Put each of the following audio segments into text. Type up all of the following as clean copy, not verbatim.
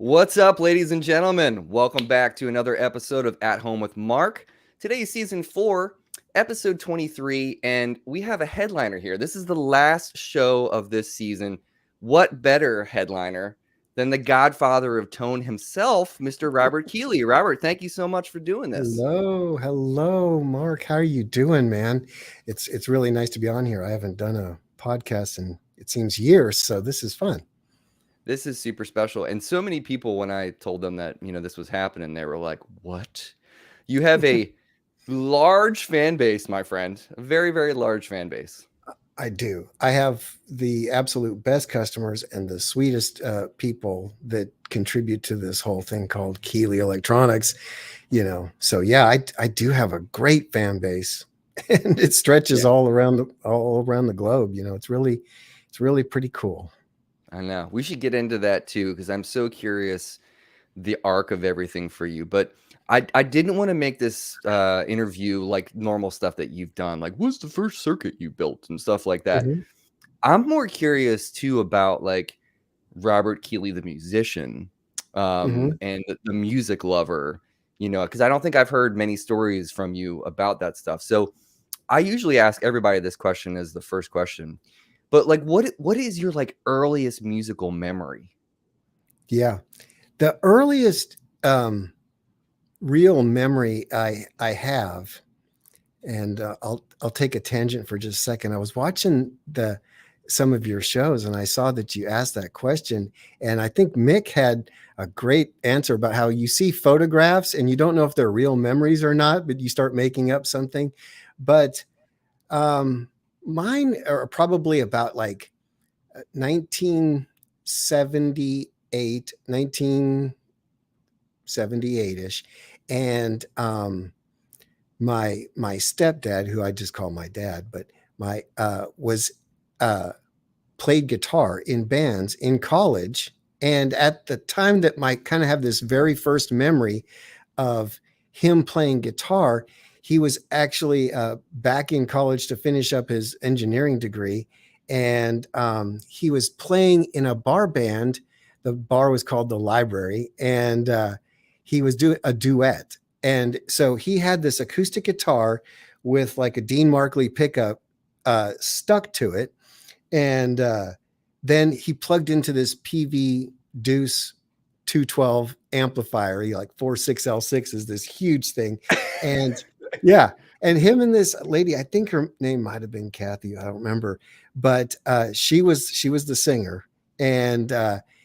What's up, ladies and gentlemen? Welcome back to another episode of At Home with Mark. Today is season 4, episode 23, and we have a headliner here. This is the last show of this season. What better headliner than the Godfather of tone himself, Mr. Robert Keeley? Robert, thank you so much for doing this. Hello, Mark. How are you doing, man? It's really nice to be on here. I haven't done a podcast in it seems years, so this is fun. This is super special. And so many people, when I told them that, this was happening, they were like, what? You have a large fan base, my friend. A very, very large fan base. I do. I have the absolute best customers and the sweetest people that contribute to this whole thing called Keeley Electronics. So yeah, I do have a great fan base, and it stretches all around the globe. It's really pretty cool. I know. We should get into that too, because I'm so curious the arc of everything for you. But I didn't want to make this interview like normal stuff that you've done, like what's the first circuit you built and stuff like that. Mhm. I'm more curious too about like Robert Keeley, the musician, Mhm. and the music lover, because I don't think I've heard many stories from you about that stuff. So I usually ask everybody this question as the first question. But like, what is your like earliest musical memory? Yeah. The earliest real memory I have, and I'll take a tangent for just a second. I was watching some of your shows, and I saw that you asked that question, and I think Mick had a great answer about how you see photographs and you don't know if they're real memories or not, but you start making up something. But mine are probably about like 1978, 1978-ish. And my stepdad, who I just call my dad, but my was played guitar in bands in college. And at the time that my kind of have this very first memory of him playing guitar, he was actually back in college to finish up his engineering degree. And he was playing in a bar band. The bar was called The Library. And he was doing a duet. And so he had this acoustic guitar with like a Dean Markley pickup stuck to it. And then he plugged into this PV Deuce 212 amplifier, like 46L6 is this huge thing. And yeah, and him and this lady, I think her name might have been Kathy, I don't remember, but she was the singer. And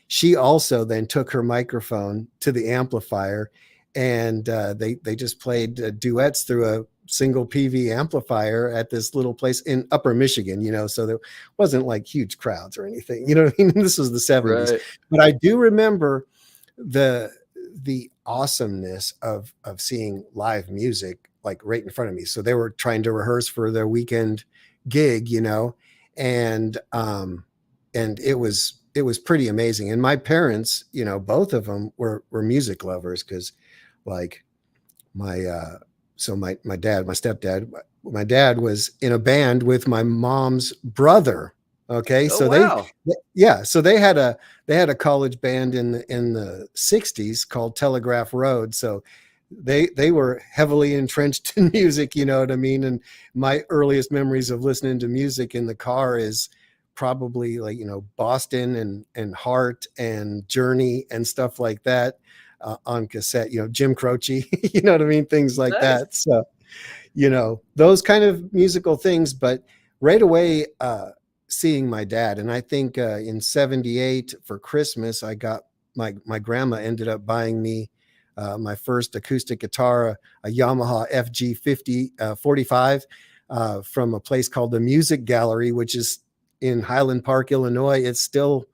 she also then took her microphone to the amplifier, and they just played duets through a single PV amplifier at this little place in Upper Michigan, so there wasn't like huge crowds or anything, what I mean? This was the 70s. Right. But I do remember the awesomeness of seeing live music like right in front of me. So they were trying to rehearse for their weekend gig, and it was pretty amazing. And my parents, both of them were music lovers, because like my stepdad, my dad was in a band with my mom's brother. Okay. Oh, So wow. so they had a college band in the 60s called Telegraph Road. So they were heavily entrenched in music, you know what I mean? And my earliest memories of listening to music in the car is probably like, Boston and Heart and Journey and stuff like that. On cassette, Jim Croce, you know what I mean? Things like Nice. that. So, those kind of musical things. But right away, seeing my dad, and I think in 78 for Christmas, I got my grandma ended up buying me my first acoustic guitar, a Yamaha FG 45 from a place called the Music Gallery, which is in Highland Park, Illinois. It's still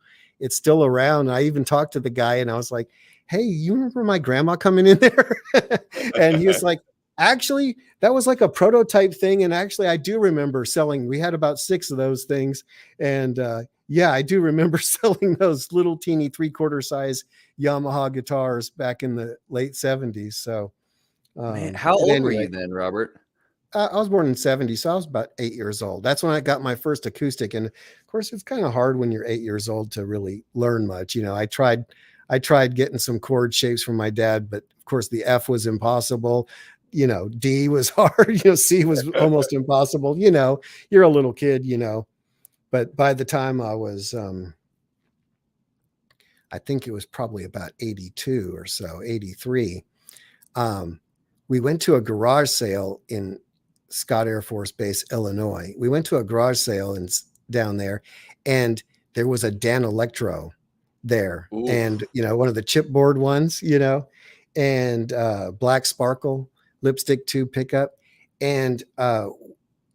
around. I even talked to the guy, and I was like, hey, you remember my grandma coming in there? And he was like, actually, that was like a prototype thing. And actually, I do remember selling. We had about 6 of those things. And yeah, I do remember selling those little teeny 3/4 size Yamaha guitars back in the late 70s. So, Man, how but old were anyway, you then, Robert? I was born in 70, so I was about 8 years old. That's when I got my first acoustic. And of course, it's kind of hard when you're 8 years old to really learn much. I tried I tried getting some chord shapes from my dad, but of course the F was impossible. D was hard. C was almost impossible. You're a little kid. But by the time I was, I think it was probably about 82 or so, 83. We went to a garage sale in Scott Air Force Base, Illinois. We went to a garage sale down there, and there was a Dan Electro there. Ooh. And, one of the chipboard ones, and black sparkle lipstick tube pickup. And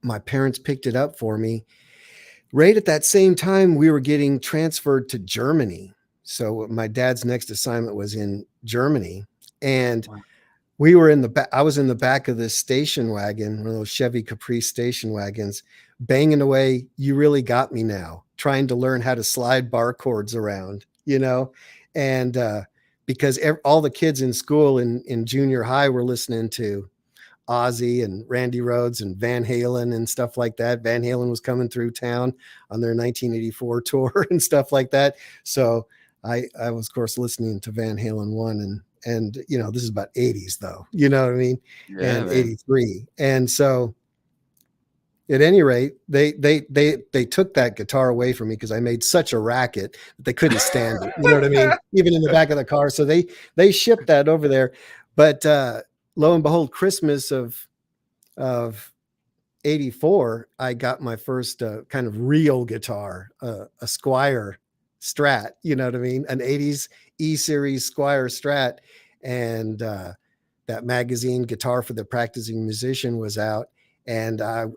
my parents picked it up for me. Right at that same time, we were getting transferred to Germany. So my dad's next assignment was in Germany. And we were in the back. I was in the back of this station wagon, one of those Chevy Caprice station wagons, banging away. You Really Got Me Now, trying to learn how to slide bar chords around, and because all the kids in school in junior high were listening to Ozzy and Randy Rhoads and Van Halen and stuff like that. Van Halen was coming through town on their 1984 tour and stuff like that. So I was, of course, listening to Van Halen 1 and this is about 80s though, you know what I mean? Yeah, and man. 83. And so at any rate, they took that guitar away from me because I made such a racket that they couldn't stand it. You know what I mean? Even in the back of the car. So they shipped that over there. But lo and behold, Christmas of 84, I got my first kind of real guitar, a Squire Strat, you know what I mean? An 80s E-series Squire Strat. And that magazine, Guitar for the Practicing Musician, was out. And I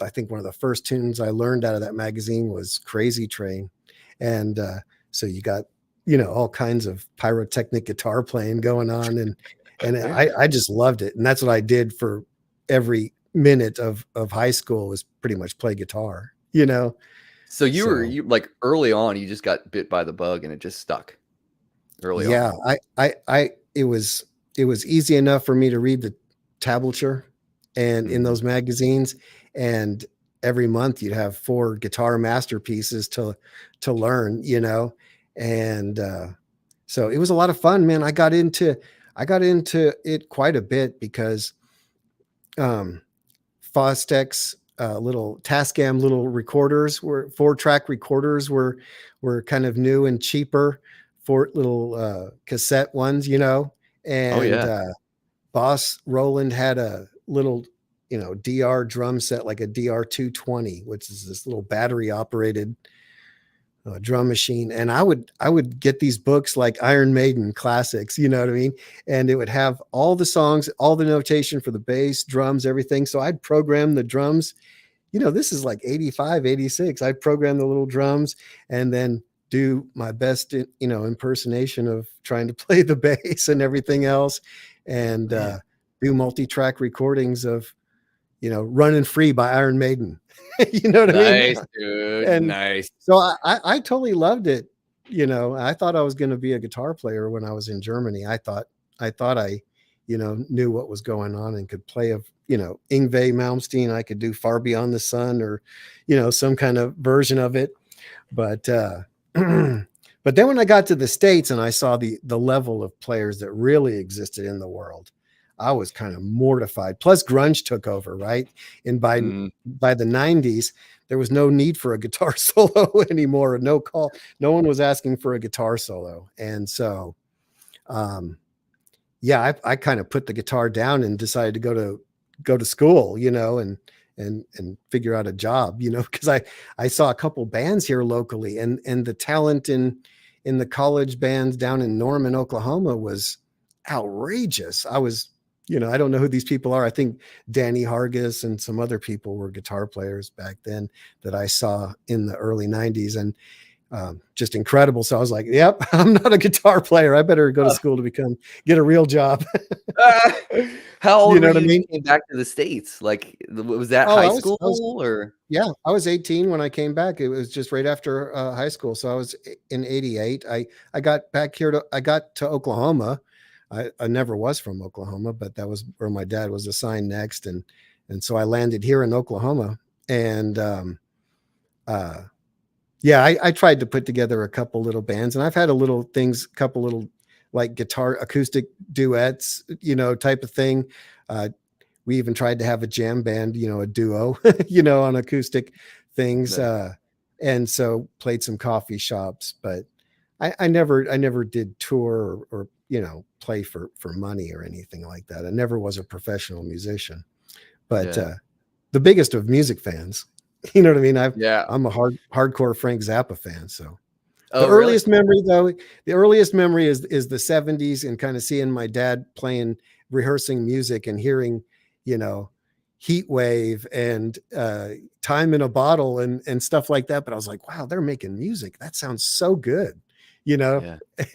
think one of the first tunes I learned out of that magazine was Crazy Train. And so you got, all kinds of pyrotechnic guitar playing going on. And I just loved it. And that's what I did for every minute of high school, was pretty much play guitar, So you like early on, you just got bit by the bug and it just stuck early on. Yeah, it was easy enough for me to read the tablature and in those magazines, and every month you'd have 4 guitar masterpieces to learn, and so it was a lot of fun, man. I got into it quite a bit because Fostek's little Tascam little recorders, 4-track recorders were kind of new and cheaper, for little cassette ones, and Boss Roland had a little DR drum set, like a DR 220, which is this little battery operated drum machine. And I would get these books like Iron Maiden classics, you know what I mean? And it would have all the songs, all the notation for the bass, drums, everything. So I'd program the drums. This is like 85, 86. I'd program the little drums and then do my best, impersonation of trying to play the bass and everything else, and do multi-track recordings of, Running Free by Iron Maiden. You know what I mean? Nice, dude. And nice. So I totally loved it. I thought I was going to be a guitar player when I was in Germany. I thought I knew what was going on and could play Yngwie Malmsteen. I could do Far Beyond the Sun, or, some kind of version of it. But but then when I got to the States and I saw the level of players that really existed in the world, I was kind of mortified. Plus grunge took over, right? And by the 90s, there was no need for a guitar solo anymore. No one was asking for a guitar solo. And so, I kind of put the guitar down and decided to go to school, and figure out a job, because I saw a couple bands here locally, and the talent in the college bands down in Norman, Oklahoma was outrageous. I was, I don't know who these people are. I think Danny Hargis and some other people were guitar players back then that I saw in the early 90s, and just incredible. So I was like, yep, I'm not a guitar player. I better go to school to get a real job. How old were what I you when mean? you came back to the States? Like, was that Oh, high I was- school or? Yeah, I was 18 when I came back. It was just right after high school. So I was in 88. I got back here I got to Oklahoma. I never was from Oklahoma, but that was where my dad was assigned next. And so I landed here in Oklahoma, and Yeah, I tried to put together a couple little bands, and I've had a little things, couple little like guitar acoustic duets, type of thing. We even tried to have a jam band, a duo, on acoustic things. Nice. And so played some coffee shops, but I never did tour or play for money or anything like that. I never was a professional musician, but Yeah. the biggest of music fans. You know what I mean? Yeah. I'm a hardcore Frank Zappa fan. So the Oh, really? earliest memory, though, is the '70s and kind of seeing my dad playing, rehearsing music and hearing, you know, Heat Wave and Time in a Bottle and stuff like that. But I was like, wow, they're making music. That sounds so good, you know. Yeah.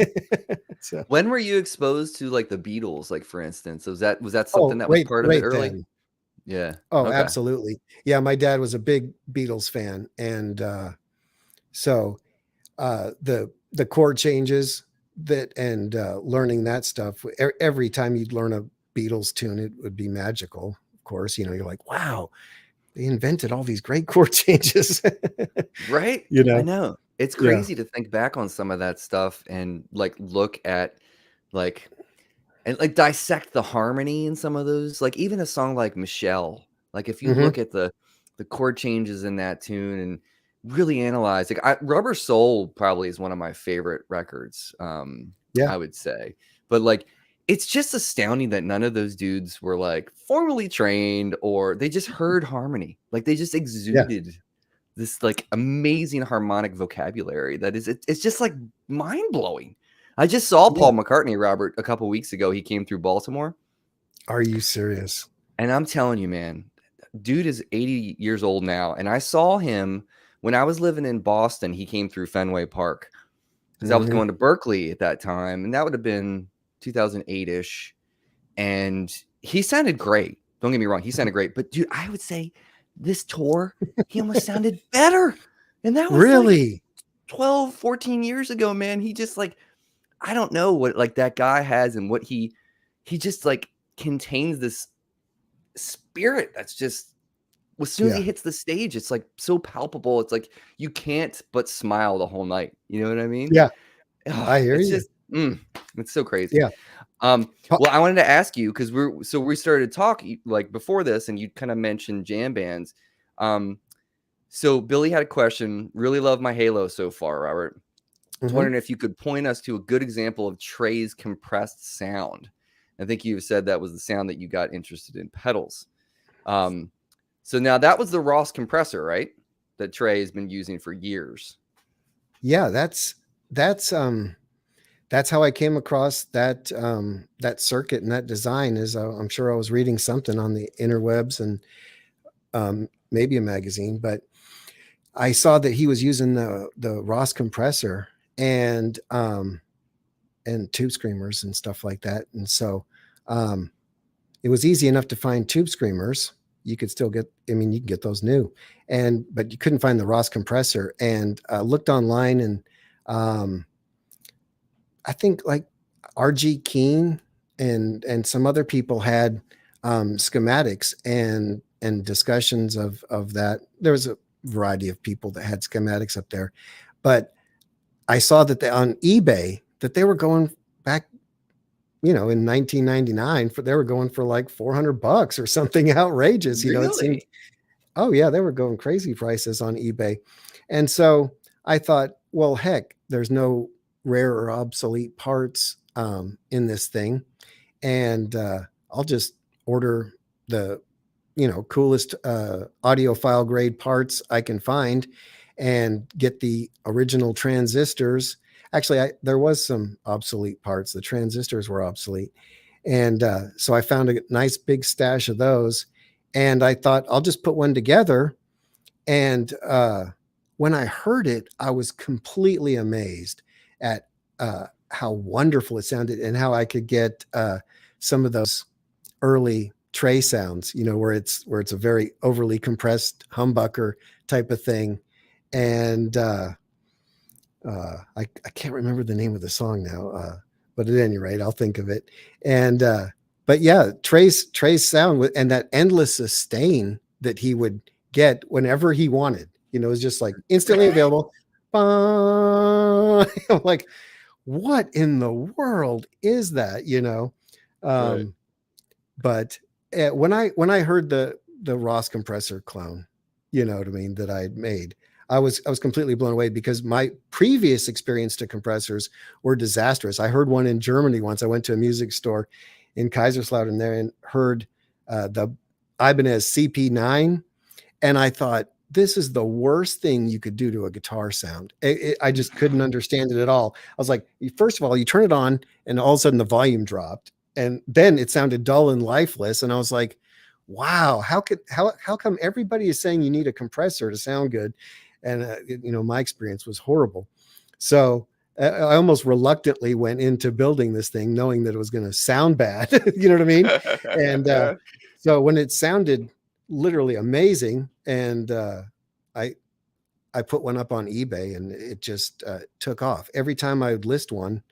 So, When were you exposed to like the Beatles, like for instance? Was that something oh, that was right, part of it right early? then. Yeah. Oh, Okay. absolutely. Yeah, my dad was a big Beatles fan, and so the chord changes that and learning that stuff every time you'd learn a Beatles tune, it would be magical. Of course, you're like, wow, they invented all these great chord changes. Right? you I know, know. It's yeah. crazy to think back on some of that stuff and like look at like and like dissect the harmony in some of those. Like even a song like Michelle, like if you Hmm. look at the chord changes in that tune and really analyze like Rubber Soul probably is one of my favorite records, Yeah, I would say. But like it's just astounding that none of those dudes were like formally trained or they just heard harmony. Like they just yeah, exuded this like amazing harmonic vocabulary that is it's just like mind blowing. I just saw yeah. Paul McCartney, Robert, a couple weeks ago. He came through Baltimore, Are you serious? and I'm telling you, man, dude is 80 years old now, and I saw him when I was living in Boston. He came through Fenway Park because I was Hmm. going to Berkeley at that time, and that would have been 2008 ish. And he sounded great. Don't get me wrong, he sounded great, but dude, I would say this tour, he almost sounded better. And that was like Really? 12, 14 years ago, man. He just like, I don't know what like that guy has and what he just like contains this spirit that's just as soon as he Yeah, hits the stage, it's like so palpable. It's like you can't but smile the whole night. You know what I mean? yeah. Ugh, I hear it's you. just it's so crazy. Yeah. Well, I wanted to ask you because we started talking like before this, and you kind of mentioned jam bands. So Billy had a question. Really love my Halo so far, Robert. I was Hmm. wondering if you could point us to a good example of Trey's compressed sound. I think you said that was the sound that you got interested in pedals. Um, so now that was the Ross compressor, right? That Trey has been using for years. Yeah, that's how I came across that circuit and that design. Is I'm sure I was reading something on the interwebs and maybe a magazine, but I saw that he was using the Ross compressor and tube screamers and stuff like that. And so um, it was easy enough to find tube screamers. You could still get, I mean, you can get those new, but you couldn't find the Ross compressor. And looked online, and um, I think like RG Keen and some other people had schematics and discussions of that. There was a variety of people that had schematics up there, but I saw that on eBay that they were going back, in 1999 they were going for like $400 or something outrageous. It seemed, Really? oh yeah, they were going crazy prices on eBay. And so I thought, well, heck, there's no rare or obsolete parts in this thing. And I'll just order the, coolest audiophile grade parts I can find and get the original transistors. Actually, there was some obsolete parts. The transistors were obsolete. And so I found a nice big stash of those. And I thought, I'll just put one together. And when I heard it, I was completely amazed at how wonderful it sounded and how I could get some of those early Trey sounds, where it's a very overly compressed humbucker type of thing. And I can't remember the name of the song now, but at any rate, I'll think of it. And but yeah, Trey's sound and that endless sustain that he would get whenever he wanted, is just like instantly available. I'm like, what in the world is that? Right. Um, but when I heard the Ross compressor clone, you know what I mean, that I had made, I was completely blown away because my previous experience to compressors were disastrous. I heard one in Germany once. I went to a music store in Kaiserslautern there and heard the Ibanez CP9, and I thought, this is the worst thing you could do to a guitar sound. I just couldn't understand it at all. I was like, first of all, you turn it on and all of a sudden the volume dropped, and then it sounded dull and lifeless. And I was like, wow, how come everybody is saying you need a compressor to sound good? And my experience was horrible. So I almost reluctantly went into building this thing knowing that it was going to sound bad. You know what I mean? And so when it sounded literally amazing, and I I put one up on eBay, and it just took off. Every time I would list one,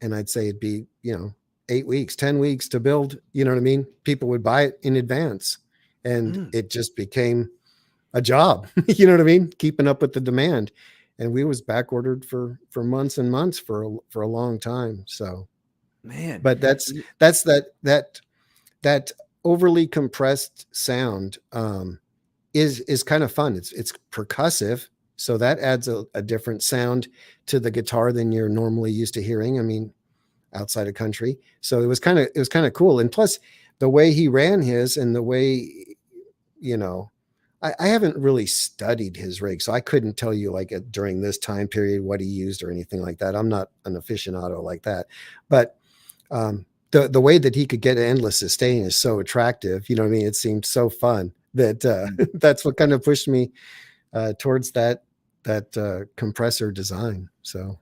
and I'd say it'd be 8 weeks, 10 weeks to build. You know what I mean? People would buy it in advance, and Mm, it just became a job. You know what I mean? Keeping up with the demand, and we was back ordered for months and months for a long time. So, man. but that's that overly compressed sound is kind of fun. It's percussive, so that adds a different sound to the guitar than you're normally used to hearing. I mean, outside of country. So it was kind of cool. And plus the way he ran his, and the way, I haven't really studied his rig, so I couldn't tell you like during this time period what he used or anything like that. I'm not an aficionado like that, but the way that he could get endless sustain is so attractive. You know what I mean? It seemed so fun that mm, that's what kind of pushed me towards that compressor design. So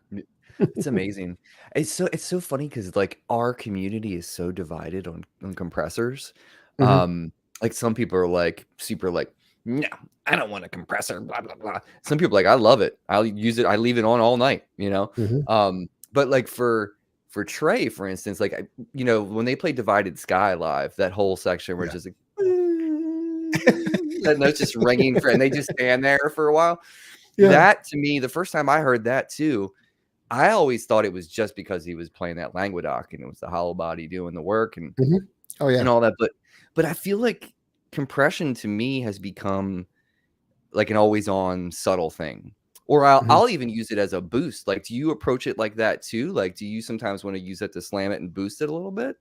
it's amazing. It's so funny because like our community is so divided on compressors. mhm, Like some people are like super like, no, I don't want a compressor, blah blah blah. Some people are like, I love it. I'll use it. I leave it on all night. mhm, But like for Trey, for instance, like when they play Divided Sky live, that whole section where it's yeah, just like that note's just ringing and they just stand there for a while. yeah, That to me, the first time I heard that too, I always thought it was just because he was playing that Languedoc and it was the hollow body doing the work and mhm. Oh yeah. and all that. But I feel like compression to me has become like an always on subtle thing. Or I'll Mhm. I'll even use it as a boost. Like, do you approach it like that too? Like, do you sometimes want to use it to slam it and boost it a little bit?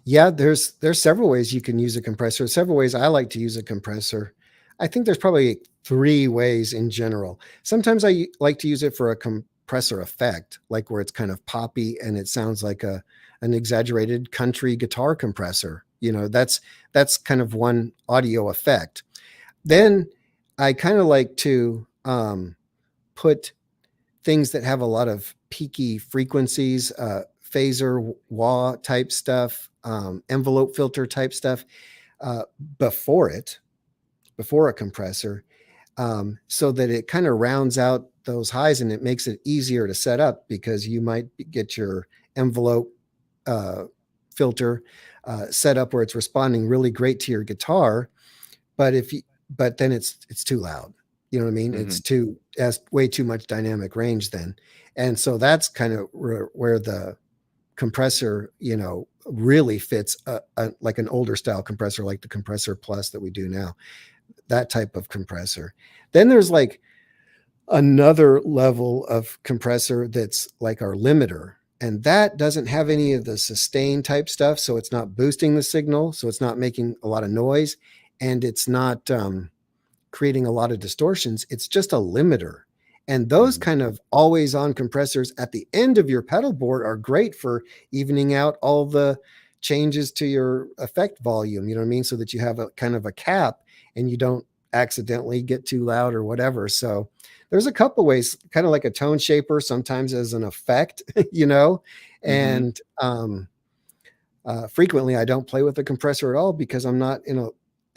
Yeah, there's several ways you can use a compressor. Several ways I like to use a compressor. I think there's probably three ways in general. Sometimes like to use it for a compressor effect, like where it's kind of poppy and it sounds like an exaggerated country guitar compressor. That's kind of one audio effect. Then I kind of like to put things that have a lot of peaky frequencies, phaser, wah type stuff, envelope filter type stuff uh, before it, before a compressor, so that it kind of rounds out those highs, and it makes it easier to set up because you might get your envelope uh, filter set up where it's responding really great to your guitar, but but then it's too loud. You know what I mean? Hmm. Has way too much dynamic range then. And so that's kind of where the compressor, really fits like an older style compressor, like the Compressor Plus that we do now, that type of compressor. Then there's like another level of compressor that's like our limiter. And that doesn't have any of the sustain type stuff. So it's not boosting the signal. So it's not making a lot of noise. And it's not creating a lot of distortions. It's just a limiter. And those Hmm. kind of always on compressors at the end of your pedal board are great for evening out all the changes to your effect volume. You know what I mean? So that you have a kind of a cap and you don't accidentally get too loud or whatever. So there's a couple ways, kind of like a tone shaper, sometimes as an effect, you know, Hmm. and frequently I don't play with the compressor at all because I'm not in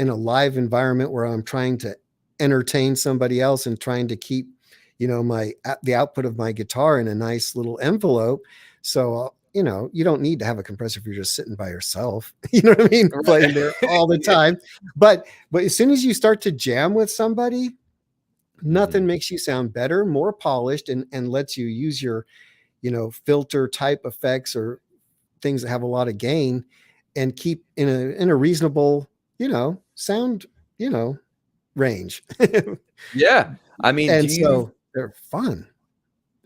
a live environment where I'm trying to entertain somebody else and trying to keep, the output of my guitar in a nice little envelope. So, you don't need to have a compressor if you're just sitting by yourself, you know what I mean? Playing there all the time. But as soon as you start to jam with somebody, Nothing makes you sound better, more polished, and lets you use your, filter type effects or things that have a lot of gain and keep in a reasonable, sound, you know, range. Yeah. I mean, do And you so they're fun.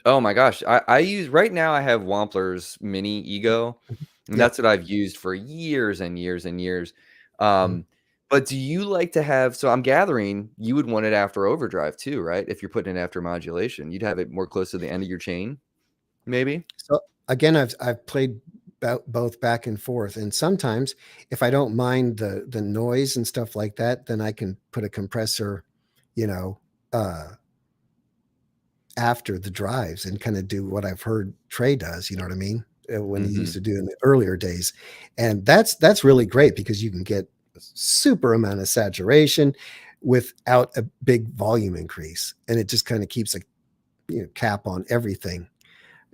Oh my gosh. I use right now I have Wampler's Mini Ego, and Yep. that's what I've used for years and years and years. Mhm. But do you like to have, so I'm gathering you would want it after overdrive too, right? If you're putting it after modulation, you'd have it more close to the end of your chain, maybe? So again, I've played both back and forth, and sometimes if I don't mind the noise and stuff like that, then I can put a compressor, you know, uh, after the drives and kind of do what I've heard Trey does. You know what I mean? When he used Hmm. to do in the earlier days, and that's really great because you can get a super amount of saturation without a big volume increase, and it just kind of keeps a cap on everything.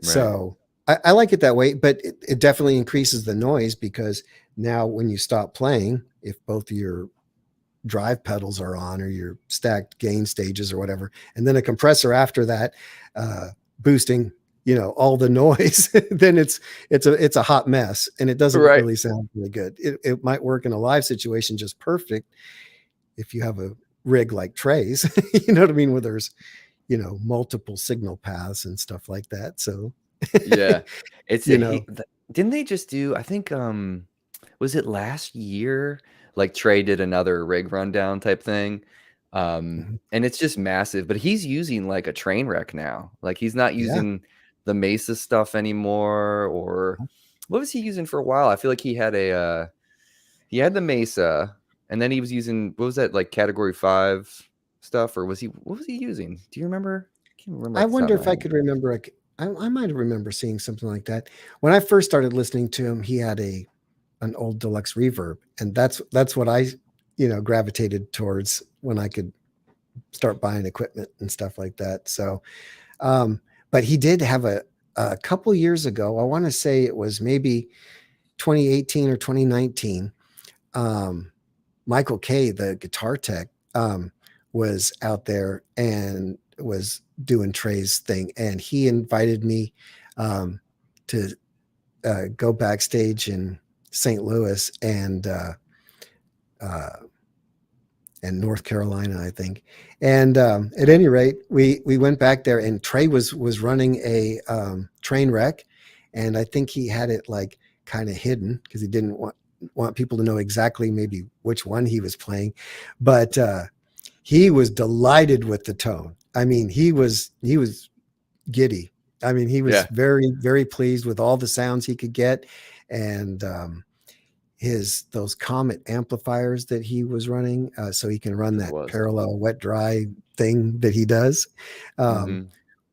Right. So I like it that way, but it definitely increases the noise because now when you stop playing, if both of your drive pedals are on or your stacked gain stages or whatever, and then a compressor after that, boosting, all the noise, then it's a hot mess and it doesn't Right. really sound really good. It might work in a live situation just perfect if you have a rig like Trey's, you know what I mean, where there's multiple signal paths and stuff like that. So, Yeah. It's you know, didn't they just do, I think was it last year? Like Trey did another rig rundown type thing. mhm. And it's just massive, but he's using like a train wreck now. Like he's not Yeah. using the Mesa stuff anymore, or what was he using for a while? I feel like he had the Mesa, and then he was using, what was that, like category 5 stuff, or what was he using? Do you remember? I can't remember I off the top wonder of my if I head. could remember. I might remember seeing something like that. When I first started listening to him, he had an old deluxe reverb, and that's what I, gravitated towards when I could start buying equipment and stuff like that. So, um, but he did have a couple years ago. I want to say it was maybe 2018 or 2019. Um, Michael Kay, the guitar tech, was out there and was doing Trey's thing, and he invited me to go backstage in St. Louis uh, and North Carolina, I think. And at any rate, we went back there, and Trey was running a train wreck, and I think he had it like kind of hidden because he didn't want people to know exactly maybe which one he was playing, but he was delighted with the tone. I mean, he was giddy. I mean, he was Yeah, very very pleased with all the sounds he could get, and his those Comet amplifiers that he was running, so he can run it that was. parallel wet dry thing that he does, um, Hmm.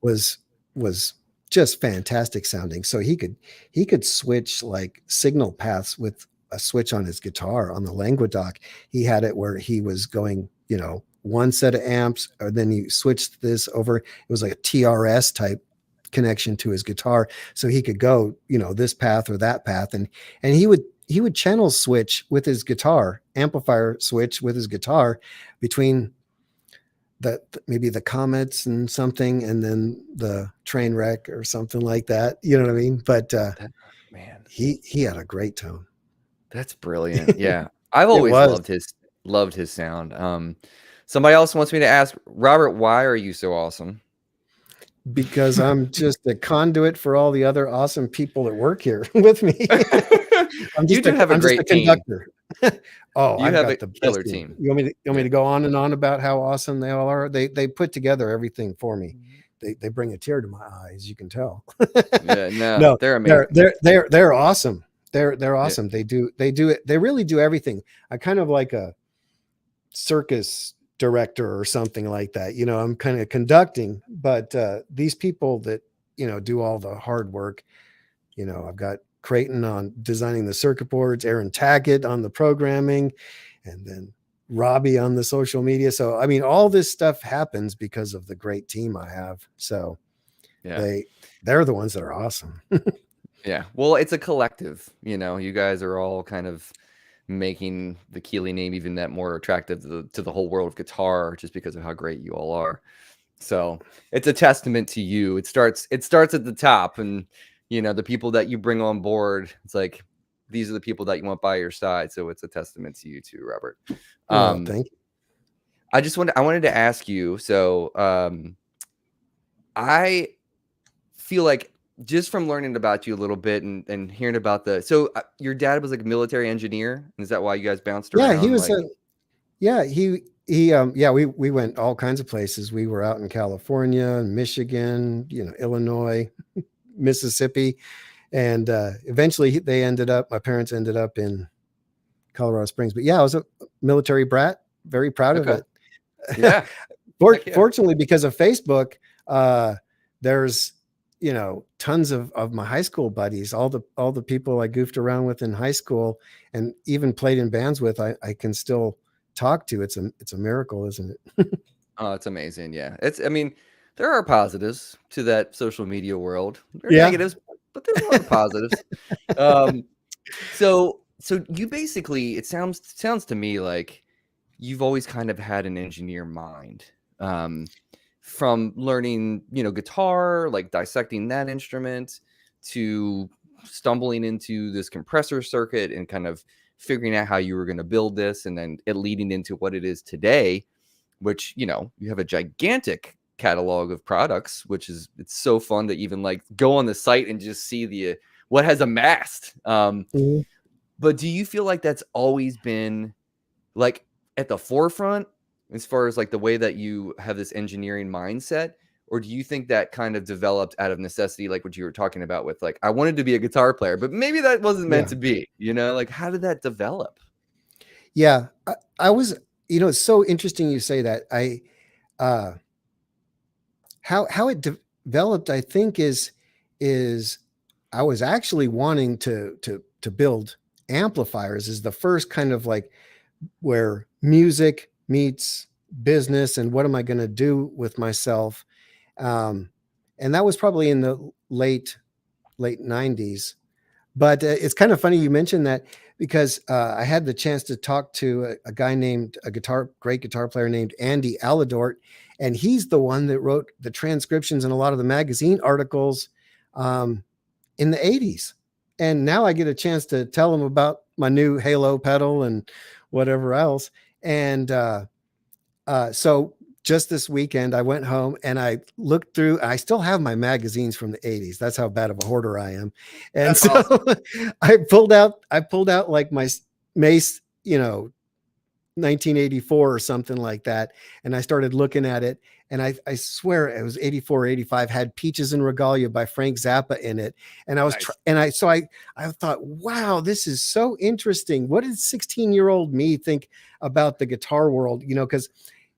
was was just fantastic sounding. So he could switch like signal paths with a switch on his guitar on the Languedoc. He had it where he was going, one set of amps, or then he switched this over. It was like a TRS type connection to his guitar, so he could go, this path or that path, and he would channel switch with his guitar, amplifier switch with his guitar between maybe the Comets and something, and then the train wreck or something like that. You know what I mean? But That, man, he had a great tone. that's brilliant. Yeah. I've It always was loved his sound. Somebody else wants me to ask, Robert, why are you so awesome? because I'm just a conduit for all the other awesome people that work here with me. I'm You just do a have a I'm just a great team. conductor. Oh, You I've have a got the best killer team. team. You want me Yeah. to go on and on about how awesome they all are? They put together everything for me. They bring a tear to my eyes, you can tell. Yeah, no, No, they're they're amazing. they're they're they're awesome. They're Yeah. awesome. They do it. They really do everything. I kind of like a circus director or something like that. I'm kind of conducting, but these people that do all the hard work. I've got Creighton on designing the circuit boards, Aaron Tackett on the programming, and then Robbie on the social media. So I mean, all this stuff happens because of the great team I have. So Yeah. they're the ones that are awesome. Yeah. Well, it's a collective, you guys are all kind of making the Keeley name even that more attractive to the whole world of guitar, just because of how great you all are. So it's a testament to you. It starts at the top, and the people that you bring on board, it's like these are the people that you want by your side. So it's a testament to you too, Robert. Well, Um, thank you. I wanted to ask you. So I feel like just from learning about you a little bit and hearing about your dad was like a military engineer. Is that why you guys bounced Yeah, he around? was Like, a yeah, he yeah, we went all kinds of places. We were out in California, Michigan, Illinois, Mississippi, and eventually my parents ended up in Colorado Springs. But yeah, I was a military brat, very proud of okay, it. yeah, heck yeah. Fortunately, because of Facebook, there's tons of my high school buddies, all the people I goofed around with in high school and even played in bands with. I can still talk to. It's a miracle, isn't it? Oh, it's amazing. Yeah. I mean, there are positives to that social media world. There are Yeah, negatives, but there's a lot of positives. Um, so you basically, it sounds to me like you've always kind of had an engineer mind. From learning, guitar, like dissecting that instrument, to stumbling into this compressor circuit and kind of figuring out how you were going to build this, and then it leading into what it is today, which you have a gigantic catalog of products, which it's so fun to even like go on the site and just see the what has amassed. mhm. But do you feel like that's always been like at the forefront as far as like the way that you have this engineering mindset? Or do you think that kind of developed out of necessity, like what you were talking about with like, I wanted to be a guitar player, but maybe that wasn't meant Yeah, to be, like how did that develop? yeah. I was. It's so interesting you say that. Uh, how it developed, I think, is I was actually wanting to build amplifiers. Is the first kind of like where music meets business and what am I going to do with myself. um, and that was probably in the late 90s. But it's kind of funny you mentioned that because I had the chance to talk to a guy named great guitar player named Andy Aladort, and he's the one that wrote the transcriptions in a lot of the magazine articles um, in the 80s. And now I get a chance to tell him about my new Halo pedal and whatever else. And so just this weekend, I went home and I looked through. I still have my magazines from the 80s. That's how bad of a hoarder I am. And That's so awesome. I pulled out like my Mace, 1984 or something like that. And I started looking at it. And I swear it was 84, 85, had Peaches and Regalia by Frank Zappa in it. And I was, Nice. I thought, wow, this is so interesting. What did 16-year-old me think about the guitar world? Because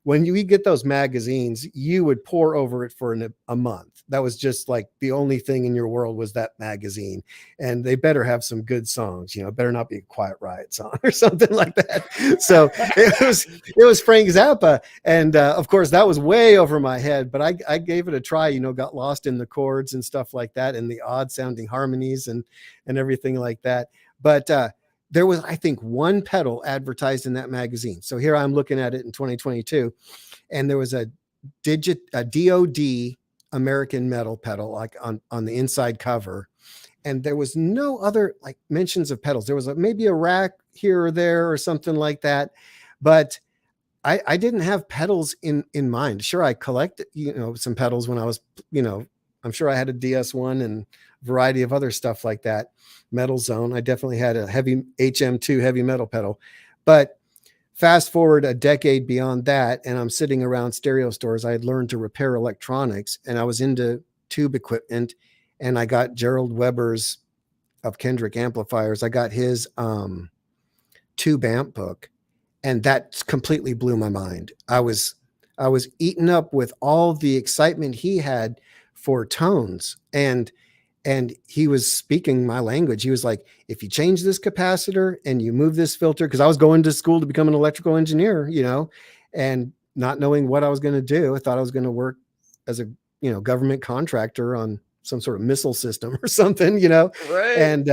when you get those magazines, you would pore over it for a month. That was just like the only thing in your world was that magazine. And they better have some good songs, better not be a Quiet Riot song or something like that. So it was Frank Zappa. And of course that was way over my head, but I gave it a try, got lost in the chords and stuff like that and the odd sounding harmonies and everything like that. But there was, I think, one pedal advertised in that magazine. So here I'm looking at it in 2022, and there was a DOD American metal pedal like on the inside cover, and there was no other like mentions of pedals. There was maybe a rack here or there or something like that, but I didn't have pedals in mind. Sure, I collected some pedals when I was I'm sure I had a DS1 and a variety of other stuff like that. Metal Zone. I definitely had a heavy HM2 heavy metal pedal. But fast forward a decade beyond that, and I'm sitting around stereo stores. I had learned to repair electronics, and I was into tube equipment, and I got Gerald Weber's of Kendrick amplifiers. I got his tube amp book, and that completely blew my mind. I was eaten up with all the excitement he had for tones, and he was speaking my language. He was like, if you change this capacitor and you move this filter, because I was going to school to become an electrical engineer, and not knowing what I was going to do. I thought I was going to work as a government contractor on some sort of missile system or something, Right. and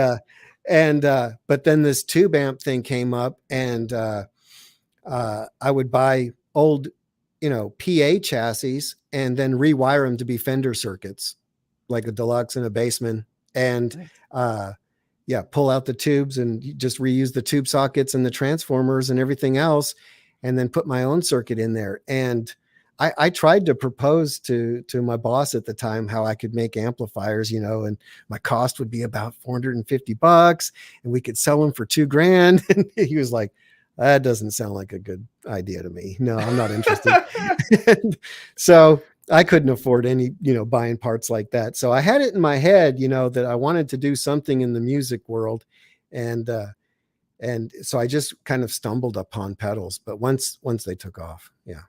And but then this tube amp thing came up, and I would buy old, PA chassis and then rewire them to be Fender circuits, like a deluxe and a bassman, and Nice. yeah, pull out the tubes and just reuse the tube sockets and the transformers and everything else, and then put my own circuit in there. And I tried to propose to my boss at the time how I could make amplifiers, and my cost would be about $450, and we could sell them for $2,000. And he was like, "That doesn't sound like a good idea to me. No, I'm not interested." And so I couldn't afford any, buying parts like that. So I had it in my head, that I wanted to do something in the music world. And so I just kind of stumbled upon pedals, but once they took off. Yeah.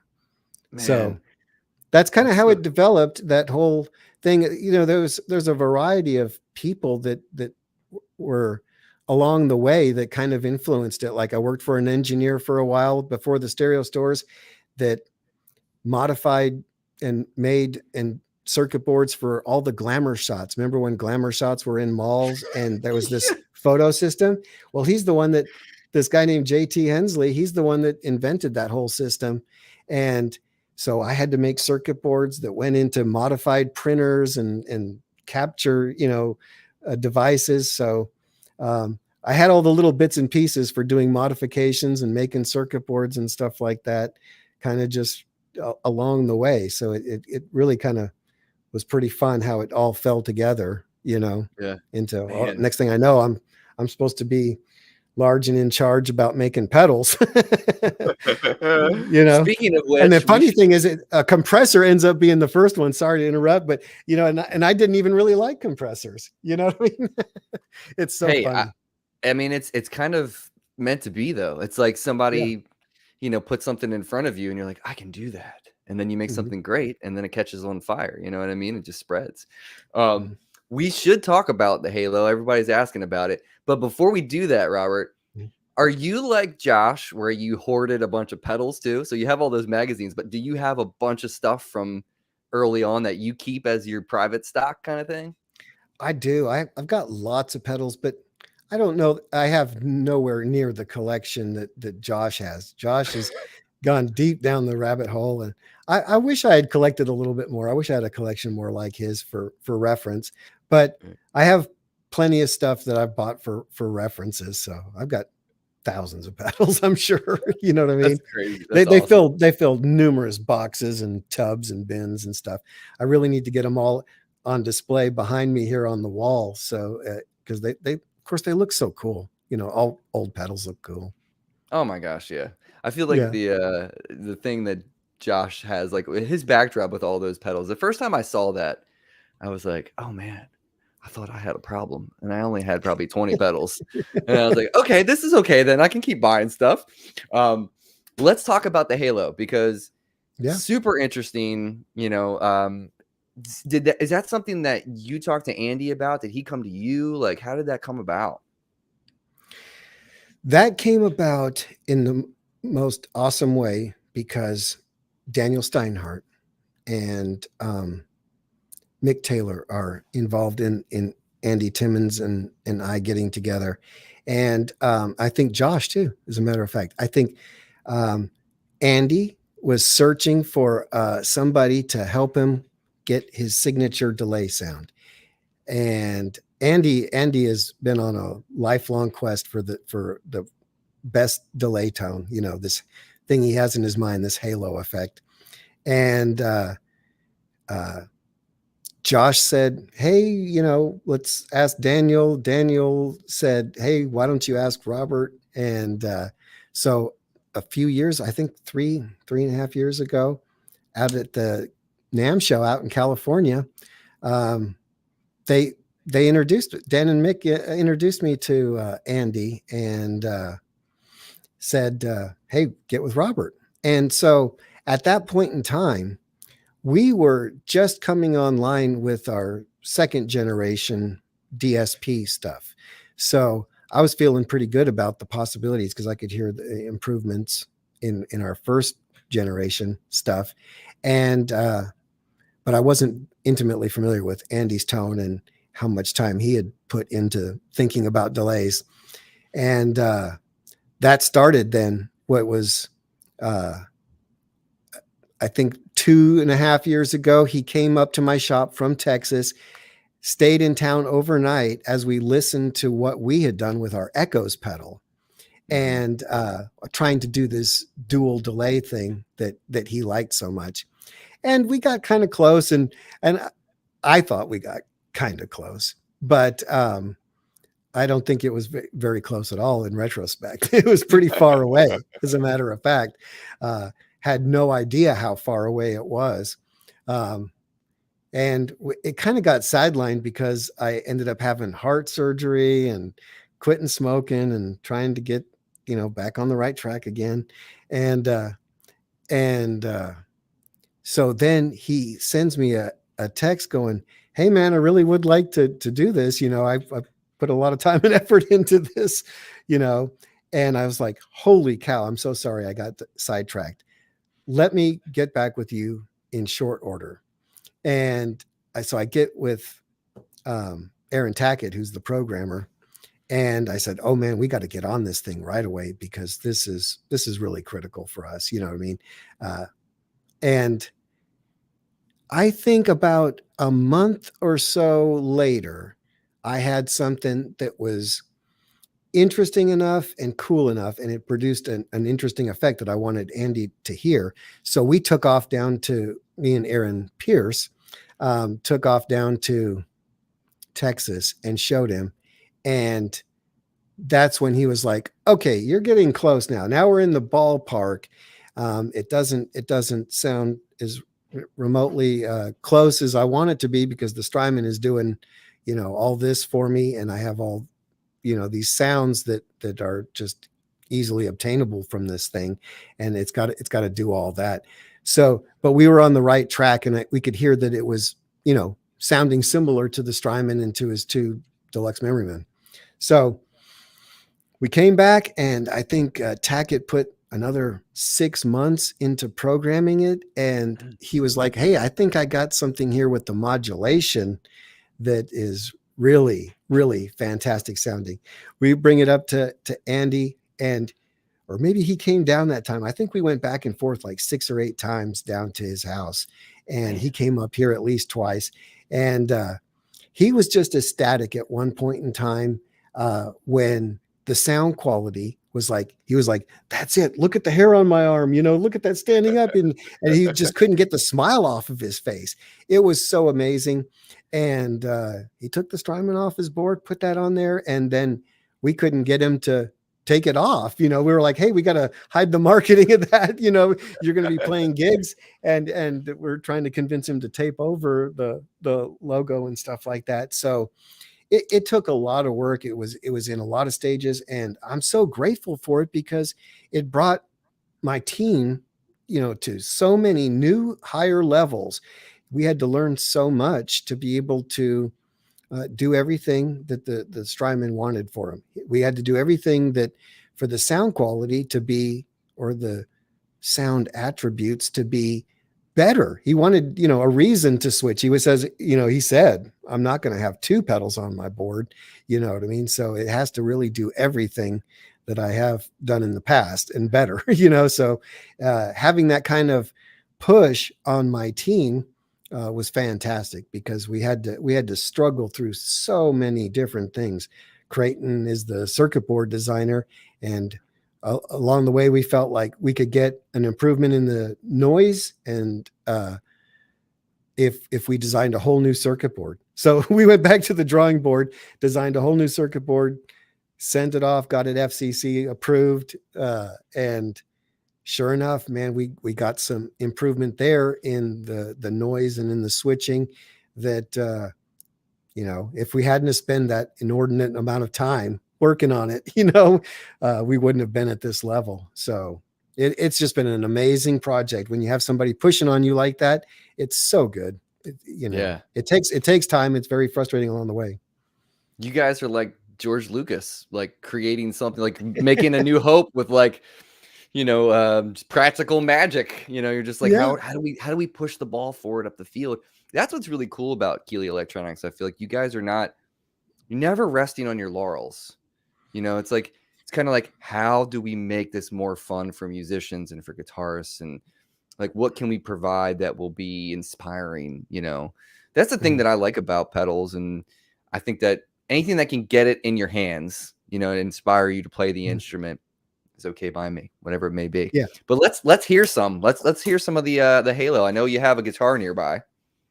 So Man, that's kind of that's how so it developed, that whole thing. There's a variety of people that were along the way that kind of influenced it. Like I worked for an engineer for a while before the stereo stores that modified and made and circuit boards for all the glamour shots. Remember when glamour shots were in malls and there was this yeah. photo system? Well, he's the one that, this guy named JT Hensley, he's the one that invented that whole system. And so I had to make circuit boards that went into modified printers and capture, devices. So I had all the little bits and pieces for doing modifications and making circuit boards and stuff like that, kind of just along the way. So it really kind of was pretty fun how it all fell together, Yeah, into man. next thing I know, I'm supposed to be large and in charge about making pedals. you know Speaking of and the which, we funny should. thing is, a compressor ends up being the first one. Sorry to interrupt, but and I didn't even really like compressors, what I mean? It's so Hey, funny. I mean, it's kind of meant to be though. It's like Yeah. somebody, put something in front of you, and you're like, I can do that, and then you make Mhm, something great, and then it catches on fire. You know what I mean? It just spreads. mhm, We should talk about the Halo. Everybody's asking about it, but before we do that, Robert, mhm. are you like Josh, where you hoarded a bunch of pedals too? So you have all those magazines, but do you have a bunch of stuff from early on that you keep as your private stock kind of thing? I do. I've got lots of pedals, but I don't know. I have nowhere near the collection that Josh has. Josh has gone deep down the rabbit hole, and I wish I had collected a little bit more. I wish I had a collection more like his for reference. But Mm. I have plenty of stuff that I've bought for references. So I've got thousands of pedals, I'm sure. You know what I That's mean? crazy. They That's they awesome. filled they filled numerous boxes and tubs and bins and stuff. I really need to get them all on display behind me here on the wall. So because they of course they look so cool. All old pedals look cool. Oh my gosh, yeah. I feel like Yeah. the thing that Josh has, like his backdrop with all those pedals. The first time I saw that, I was like, "Oh man, I thought I had a problem, and I only had probably 20 pedals." And I was like, "Okay, this is okay then. I can keep buying stuff." Um, let's talk about the Halo because Yeah. super interesting. Is that something that you talked to Andy about? Did he come to you? Like, how did that come about? That came about in the most awesome way because Daniel Steinhardt and Mick Taylor are involved in Andy Timmons and I getting together. And I think Josh too, as a matter of fact. I think um, Andy was searching for somebody to help him get his signature delay sound. And Andy has been on a lifelong quest for the best delay tone, this thing he has in his mind, this halo effect. And uh, Josh said, "Hey, let's ask Daniel." Daniel said, "Hey, why don't you ask Robert?" And so a few years, I think three and a half years ago, out at the NAM show out in California, um, they they introduced Dan and Mick introduced me to Andy and said, "Hey, get with Robert." And so at that point in time, we were just coming online with our second generation DSP stuff. So I was feeling pretty good about the possibilities because I could hear the improvements in our first generation stuff. And but I wasn't intimately familiar with Andy's tone how much time he had put into thinking about delays. And that started then what was, I think 2.5 years ago, he came up to my shop from Texas, stayed in town overnight as we listened to what we had done with our Echoes pedal, and trying to do this dual delay thing that he liked so much. And we got kind of close, and I thought we got kind of close, but I don't think it was very close at all in retrospect. It was pretty far away, as a matter of fact. Had no idea how far away it was. And it kind of got sidelined because I ended up having heart surgery and quitting smoking and trying to get, back on the right track again. And so then he sends me a text going, "Hey man, I really would like to do this. I've put a lot of time and effort into this, and I was like, holy cow, I'm so sorry I got sidetracked. Let me get back with you in short order." And so I get with Aaron Tackett, who's the programmer, and I said, "Oh man, we got to get on this thing right away because this is really critical for us." You know what I mean? And I think about a month or so later, I had something that was interesting enough and cool enough, and it produced an interesting effect that I wanted Andy to hear. So we took off down to, me and Aaron Pierce, took off down to Texas and showed him. And that's when he was like, "Okay, you're getting close now. Now we're in the ballpark. It doesn't sound as remotely close as I want it to be because the Strymon is doing, all this for me, and I have all, these sounds that are just easily obtainable from this thing, and it's got to do all that." So, but we were on the right track, and we could hear that it was, sounding similar to the Strymon and to his two deluxe memory men. So we came back, and I think Tackett put another 6 months into programming it, and he was like, "Hey, I think I got something here with the modulation that is really, really fantastic sounding." We bring it up to Andy, or maybe he came down that time. I think we went back and forth like 6 or 8 times down to his house, and he came up here at least twice. And he was just ecstatic at one point in time when the sound quality was like, he was like, "That's it. Look at the hair on my arm, look at that standing up." And he just couldn't get the smile off of his face. It was so amazing. And he took the Strymon off his board, put that on there, and then we couldn't get him to take it off. We were like, "Hey, we got to hide the marketing of that. You're going to be playing gigs." And we're trying to convince him to tape over the logo and stuff like that. So it took a lot of work. It was in a lot of stages, and I'm so grateful for it because it brought my team, to so many new higher levels. We had to learn so much to be able to do everything that the Strymon wanted for him. We had to do everything that for the sound quality to be, or the sound attributes to be better. He wanted, a reason to switch. He says, he said, "I'm not going to have 2 pedals on my board." You know what I mean? So it has to really do everything that I have done in the past and better, so having that kind of push on my team was fantastic because we had to struggle through so many different things. Creighton is the circuit board designer, and along the way, we felt like we could get an improvement in the noise, and if we designed a whole new circuit board. So we went back to the drawing board, designed a whole new circuit board, sent it off, got it FCC approved, and sure enough, man, we got some improvement there in the noise and in the switching that if we hadn't spent that inordinate amount of time working on it, we wouldn't have been at this level. So it's just been an amazing project. When you have somebody pushing on you like that, it's so good. It takes time. It's very frustrating along the way. You guys are like George Lucas, like creating something, like making A New Hope with like, practical magic. You're just like, how do we push the ball forward up the field? that's what's really cool about Keeley Electronics. I feel like you guys are not, you're never resting on your laurels. You know, it's like, it's kind of like, how do we make this more fun for musicians and for guitarists? And like, what can we provide that will be inspiring? You know, that's the thing that I like about pedals. And I think that anything that can get it in your hands, you know, and inspire you to play the instrument is okay by me, whatever it may be. Yeah. But let's hear some. Let's hear some of the Halo. I know you have a guitar nearby.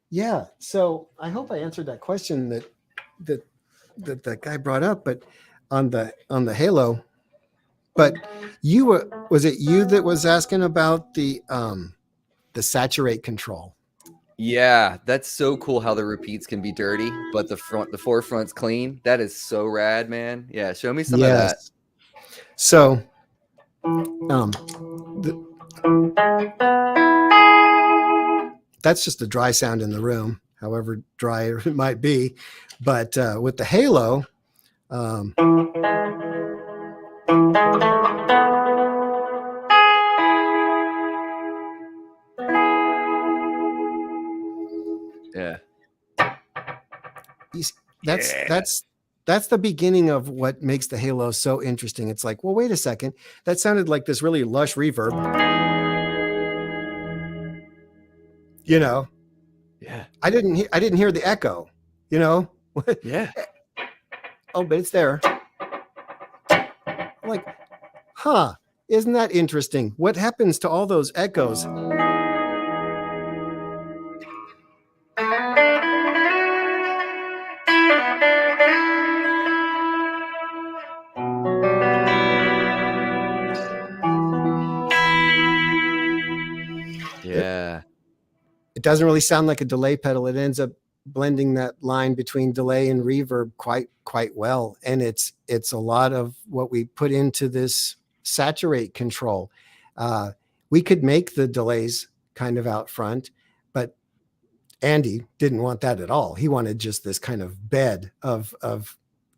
Yeah. So I hope I answered that question that that guy brought up, but on the Halo. But was it you that was asking about the saturate control? Yeah, that's so cool how the repeats can be dirty, but the forefront's clean. That is so rad, man. Yeah, show me some of that. Yes. So that's just a dry sound in the room, however dry it might be. But with the Halo, Yeah. That's the beginning of what makes the Halo so interesting. It's like, well, wait a second, that sounded like this really lush reverb. You know, Yeah. I didn't hear the echo. You know, Yeah. Oh, but it's there. I'm like, huh? Isn't that interesting? What happens to all those echoes? Yeah. It doesn't really sound like a delay pedal. It ends up blending that line between delay and reverb quite well. And it's a lot of what we put into this saturate control. We could make the delays kind of out front, but Andy didn't want that at all. He wanted just this kind of bed of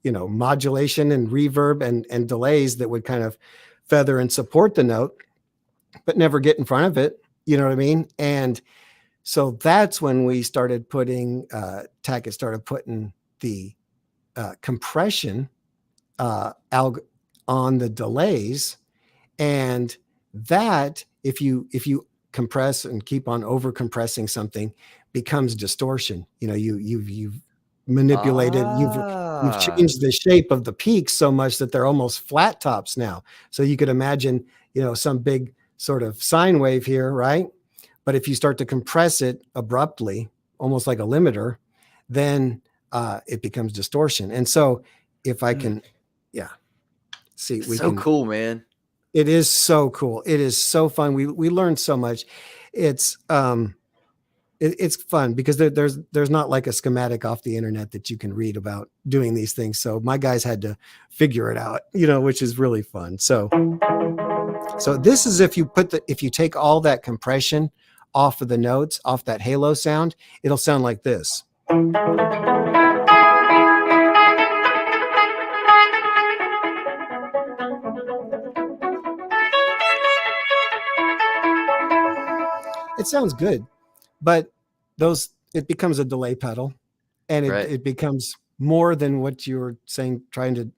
modulation and reverb and delays that would kind of feather and support the note, but never get in front of it. You know what I mean? And so that's when we started putting, Tackett started putting the compression on the delays. And that, if you compress and keep on over compressing something, becomes distortion. You know, you've manipulated, you've changed the shape of the peaks so much that they're almost flat tops now. So you could imagine, some big sort of sine wave here, right? But if you start to compress it abruptly, almost like a limiter, then it becomes distortion. And so if I can, see, it's so cool, man. It is so cool. It is so fun. We learned so much. It's it's fun because there's not like a schematic off the internet that you can read about doing these things. So my guys had to figure it out, which is really fun. So this is if you take all that compression off of the notes, off that Halo sound, it'll sound like this. It sounds good, but it becomes a delay pedal, and it becomes more than what you were saying, trying to,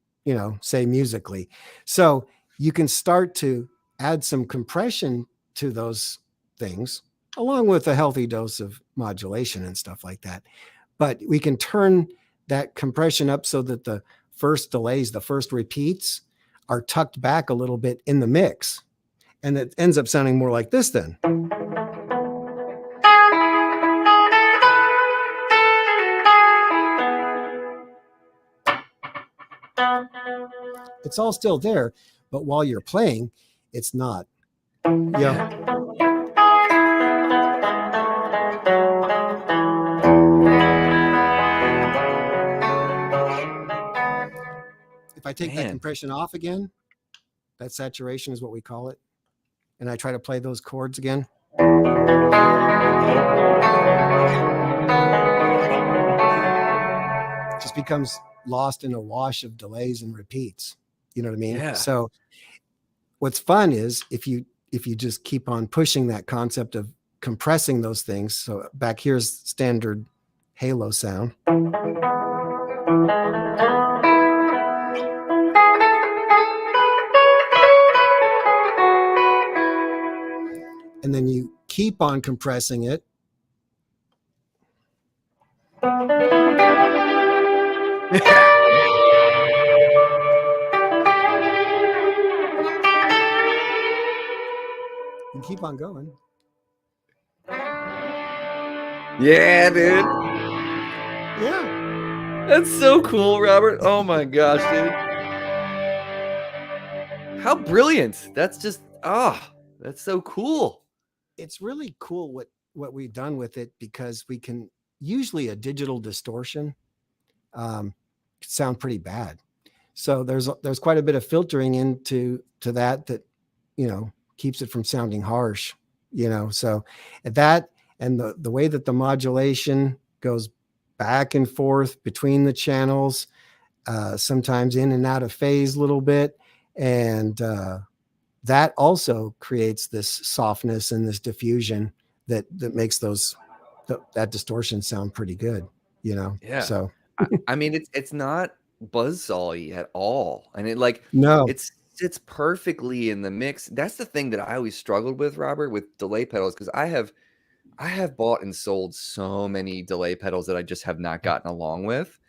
say musically. So you can start to add some compression to those things, along with a healthy dose of modulation and stuff like that. But we can turn that compression up so that the first delays, the first repeats, are tucked back a little bit in the mix. And it ends up sounding more like this then. It's all still there, but while you're playing, it's not. Yeah. If I take that compression off again, that saturation is what we call it, and I try to play those chords again. It just becomes lost in a wash of delays and repeats. You know what I mean? Yeah. So what's fun is if you just keep on pushing that concept of compressing those things. So back here's standard halo sound. And then you keep on compressing it. And keep on going. Yeah, dude. Yeah. That's so cool, Robert. Oh my gosh, dude. How brilliant. That's just, that's so cool. It's really cool what we've done with it, because we can usually a digital distortion sound pretty bad. So there's quite a bit of filtering into that, keeps it from sounding harsh, so that, and the way that the modulation goes back and forth between the channels, sometimes in and out of phase a little bit, and that also creates this softness and this diffusion that makes that distortion sound pretty good, Yeah. So I mean, it's not buzzsaw-y at all, and no. it sits perfectly in the mix. That's the thing that I always struggled with, Robert, with delay pedals, because I have bought and sold so many delay pedals that I just have not gotten along with,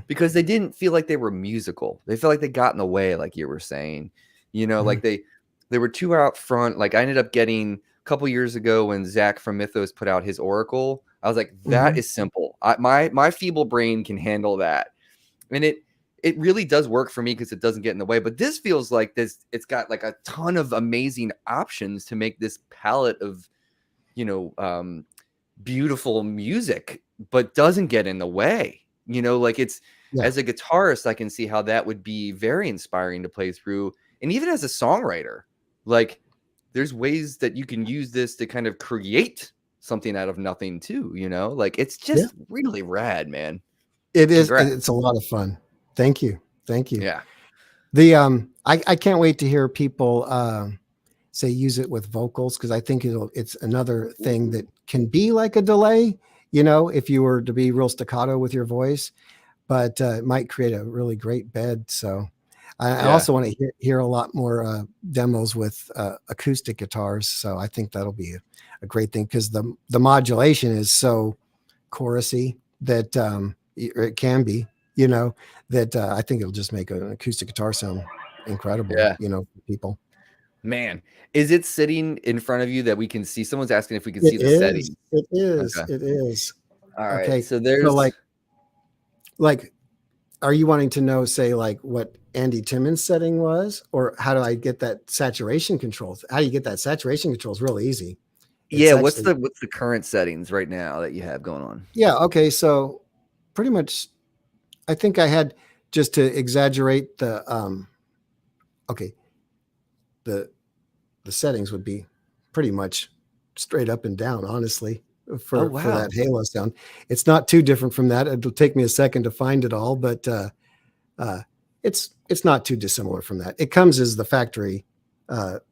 because they didn't feel like they were musical. They felt like they got in the way, like you were saying, like they were too out front. Like I ended up getting a couple years ago when Zach from Mythos put out his Oracle. I was like, that is simple. My feeble brain can handle that. And it really does work for me because it doesn't get in the way. But this feels like it's got like a ton of amazing options to make this palette of, beautiful music, but doesn't get in the way. As a guitarist, I can see how that would be very inspiring to play through. And even as a songwriter, like there's ways that you can use this to kind of create something out of nothing too, like it's just really rad, man. It is. Congrats. It's a lot of fun. Thank you. Yeah. The I can't wait to hear people say use it with vocals, because I think it's another thing that can be like a delay, if you were to be real staccato with your voice, but it might create a really great bed. So I also want to hear a lot more demos with acoustic guitars. So I think that'll be a great thing, because the modulation is so chorusy that it can be, that I think it'll just make an acoustic guitar sound incredible, for people. Man, is it sitting in front of you that we can see? Someone's asking if we can see the settings. It is. Okay. It is. All right. Okay. So there's like, are you wanting to know, say, like what Andy Timmons' setting was, or how do I get that saturation controls? How do you get that saturation controls? Real easy. What's the current settings right now that you have going on? Yeah. Okay. So pretty much, I think I had, just to exaggerate the the settings would be pretty much straight up and down, honestly, for that halo sound. It's not too different from that. It'll take me a second to find it all, but it's not too dissimilar from that. It comes as the factory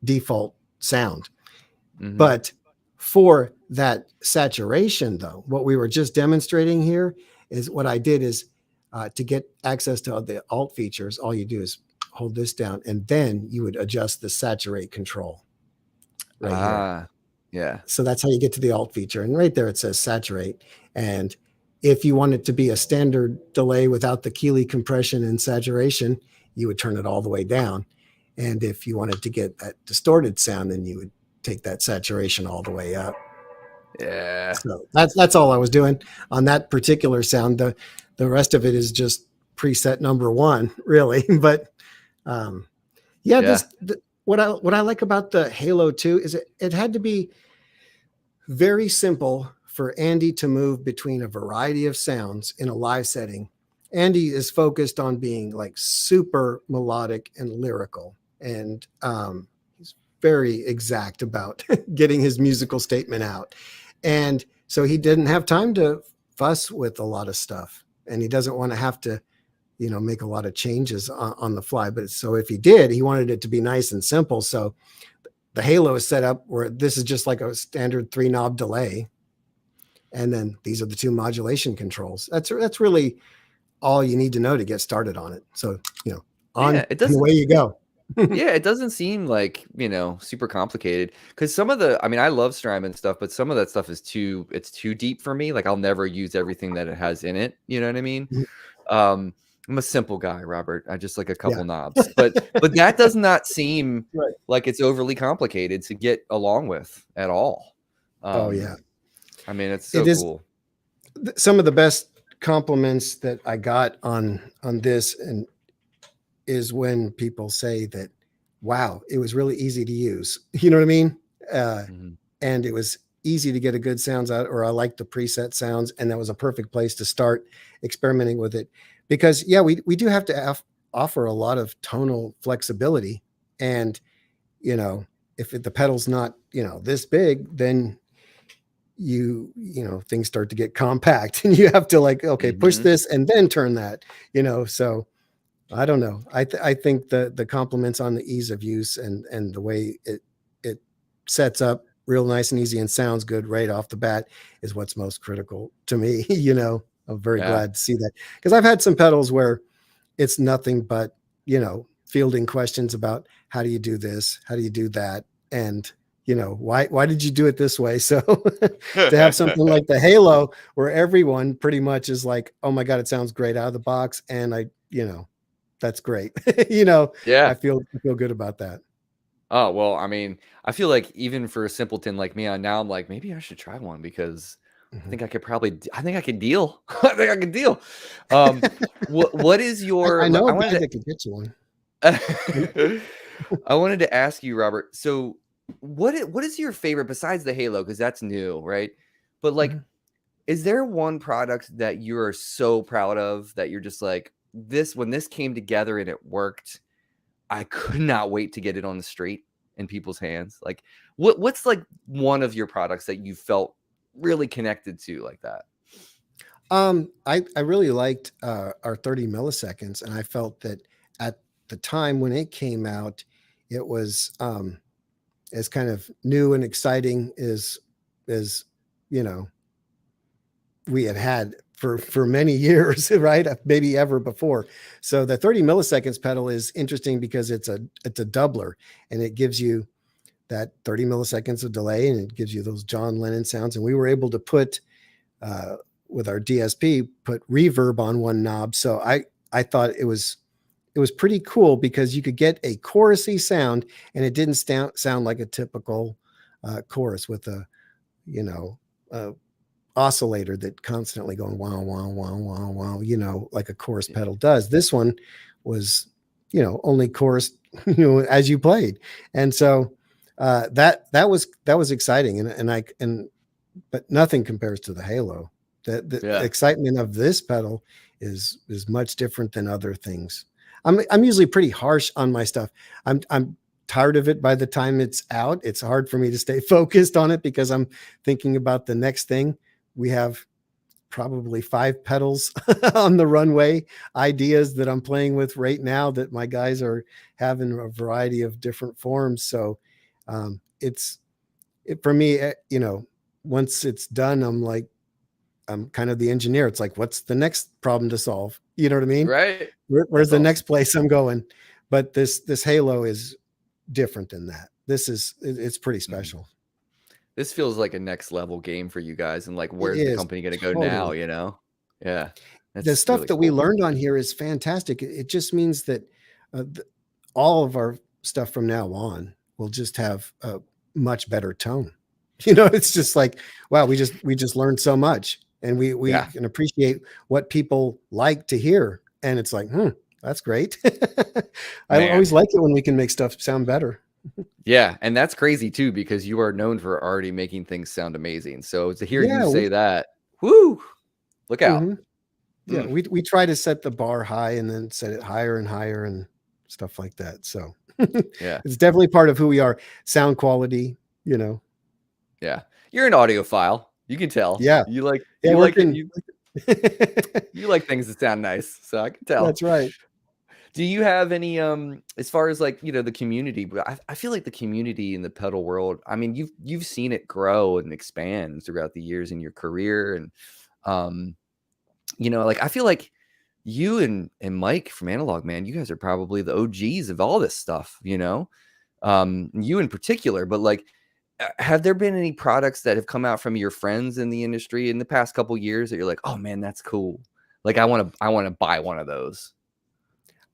default sound. But for that saturation, though, what we were just demonstrating here is what I did is to get access to the alt features, all you do is hold this down, and then you would adjust the saturate control right here. Yeah. So that's how you get to the alt feature. And right there, it says saturate. And if you want it to be a standard delay without the Keeley compression and saturation, you would turn it all the way down. And if you wanted to get that distorted sound, then you would take that saturation all the way up. Yeah. So that's all I was doing on that particular sound. The rest of it is just preset number one, really. But what I like about the Halo 2 is it had to be very simple for Andy to move between a variety of sounds in a live setting. Andy is focused on being like super melodic and lyrical, and he's very exact about getting his musical statement out. And so he didn't have time to fuss with a lot of stuff, and he doesn't want to have to, make a lot of changes on the fly. But so if he did, he wanted it to be nice and simple. So the Halo is set up where this is just like a standard 3-knob delay. And then these are the 2 modulation controls. That's really all you need to know to get started on it. So, on Yeah, it and doesn't. away you go. Yeah, it doesn't seem like, super complicated. Because some of I mean, I love Strymon stuff, but some of that stuff is it's too deep for me. Like I'll never use everything that it has in it. You know what I mean? I'm a simple guy, Robert. I just like a couple Yeah. knobs, but that does not seem Right. like it's overly complicated to get along with at all. Oh yeah. I mean, it's so It is cool. some of the best compliments that I got on this and is when people say that, wow, it was really easy to use. You know what I mean? Mhm. And it was easy to get a good sounds out, or I like the preset sounds, and that was a perfect place to start experimenting with it. Because yeah, we do have to offer a lot of tonal flexibility, and if the pedal's not this big, then things start to get compact, and you have to okay, push Mhm. this and then turn that. So I don't know. I think the compliments on the ease of use and the way it sets up real nice and easy and sounds good right off the bat is what's most critical to me. I'm very Yeah. glad to see that, because I've had some pedals where it's nothing but fielding questions about how do you do this, how do you do that, and why did you do it this way? So to have something like the Halo where everyone pretty much is like, oh my god, it sounds great out of the box, and that's great. Yeah. I feel good about that. Oh, well, I mean, I feel like even for a simpleton like me, now I'm like, maybe I should try one because I Mhm. think I could probably, I think I could deal. I think I can deal. What is I your, know I a guy wanted that could get you one. to, I wanted to ask you, Robert. So what is your favorite besides the Halo? Because that's new, right? But like, Mhm. is there one product that you are so proud of that you're just like, when this came together and it worked, I could not wait to get it on the street in people's hands? Like, what's like one of your products that you felt really connected to like that? I really liked our 30 milliseconds, and I felt that at the time when it came out, it was as kind of new and exciting as you know we had for many years, right? Maybe ever before. So the 30 milliseconds pedal is interesting because it's a doubler, and it gives you that 30 milliseconds of delay, and it gives you those John Lennon sounds. And we were able to put uh, with our DSP, put reverb on one knob. So I thought it was pretty cool because you could get a chorusy sound, and it didn't sound like a typical chorus with a you know uh, oscillator that constantly going wow wow wow wow wow, like a chorus Yeah. pedal does. This one was only chorus as you played. And so that was exciting, and but nothing compares to the Halo. The Yeah. excitement of this pedal is much different than other things. I'm usually pretty harsh on my stuff. I'm tired of it by the time it's out. It's hard for me to stay focused on it because I'm thinking about the next thing. We have probably 5 pedals on the runway ideas that I'm playing with right now that my guys are having a variety of different forms. So for me, once it's done, I'm kind of the engineer. It's like, what's the next problem to solve? You know what I mean? Right. Where's That's the next awesome. place I'm going? But this Halo is different than that. It's pretty Mhm. special. This feels like a next level game for you guys, and like, It where's the is company going to go now? totally. Yeah, The that's stuff really that we cool. learned on here is fantastic. It just means that uh, th- all of our stuff from now on will just have a much better tone. It's just like, wow, we just learned so much, and we Yeah, can appreciate what people like to hear. And it's like, that's great. I always man. like it when we can make stuff sound better. Yeah, and that's crazy too because you are known for already making things sound amazing. So to hear you Yeah, say that, whoo, look out. mhm. Yeah, Mm, we try to set the bar high and then set it higher and higher and stuff like that. So yeah, it's definitely part of who we are. Sound quality, you know. yeah. You're an audiophile. You can tell. Yeah, yeah, You like it. working. You like things that sound nice. So I can tell. That's right. Do you have any as far as like, you know, the community, but I feel like the community in the pedal world, I mean, you've seen it grow and expand throughout the years in your career. And you know, like I feel like you and Mike from Analog Man, you guys are probably the OGs of all this stuff, you know? You in particular, but like have there been any products that have come out from your friends in the industry in the past couple years that you're like, oh man, that's cool. Like I want to buy one of those.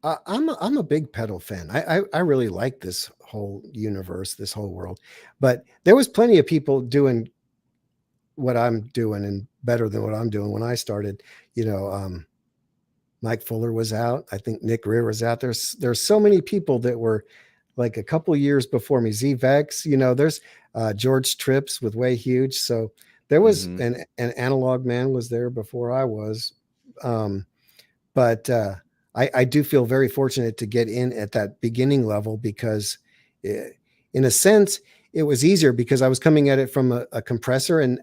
I'm a big pedal fan. I really like this whole universe, this whole world. But there was plenty of people doing what I'm doing and better than what I'm doing when I started. You know, Mike Fuller was out. I think Nick Rear was out. There's so many people that were like a couple years before me. Z Vex, you know, there's George Trips with Way Huge. So there was Mhm. an Analog Man was there before I was. But I do feel very fortunate to get in at that beginning level because, in a sense, it was easier because I was coming at it from a compressor and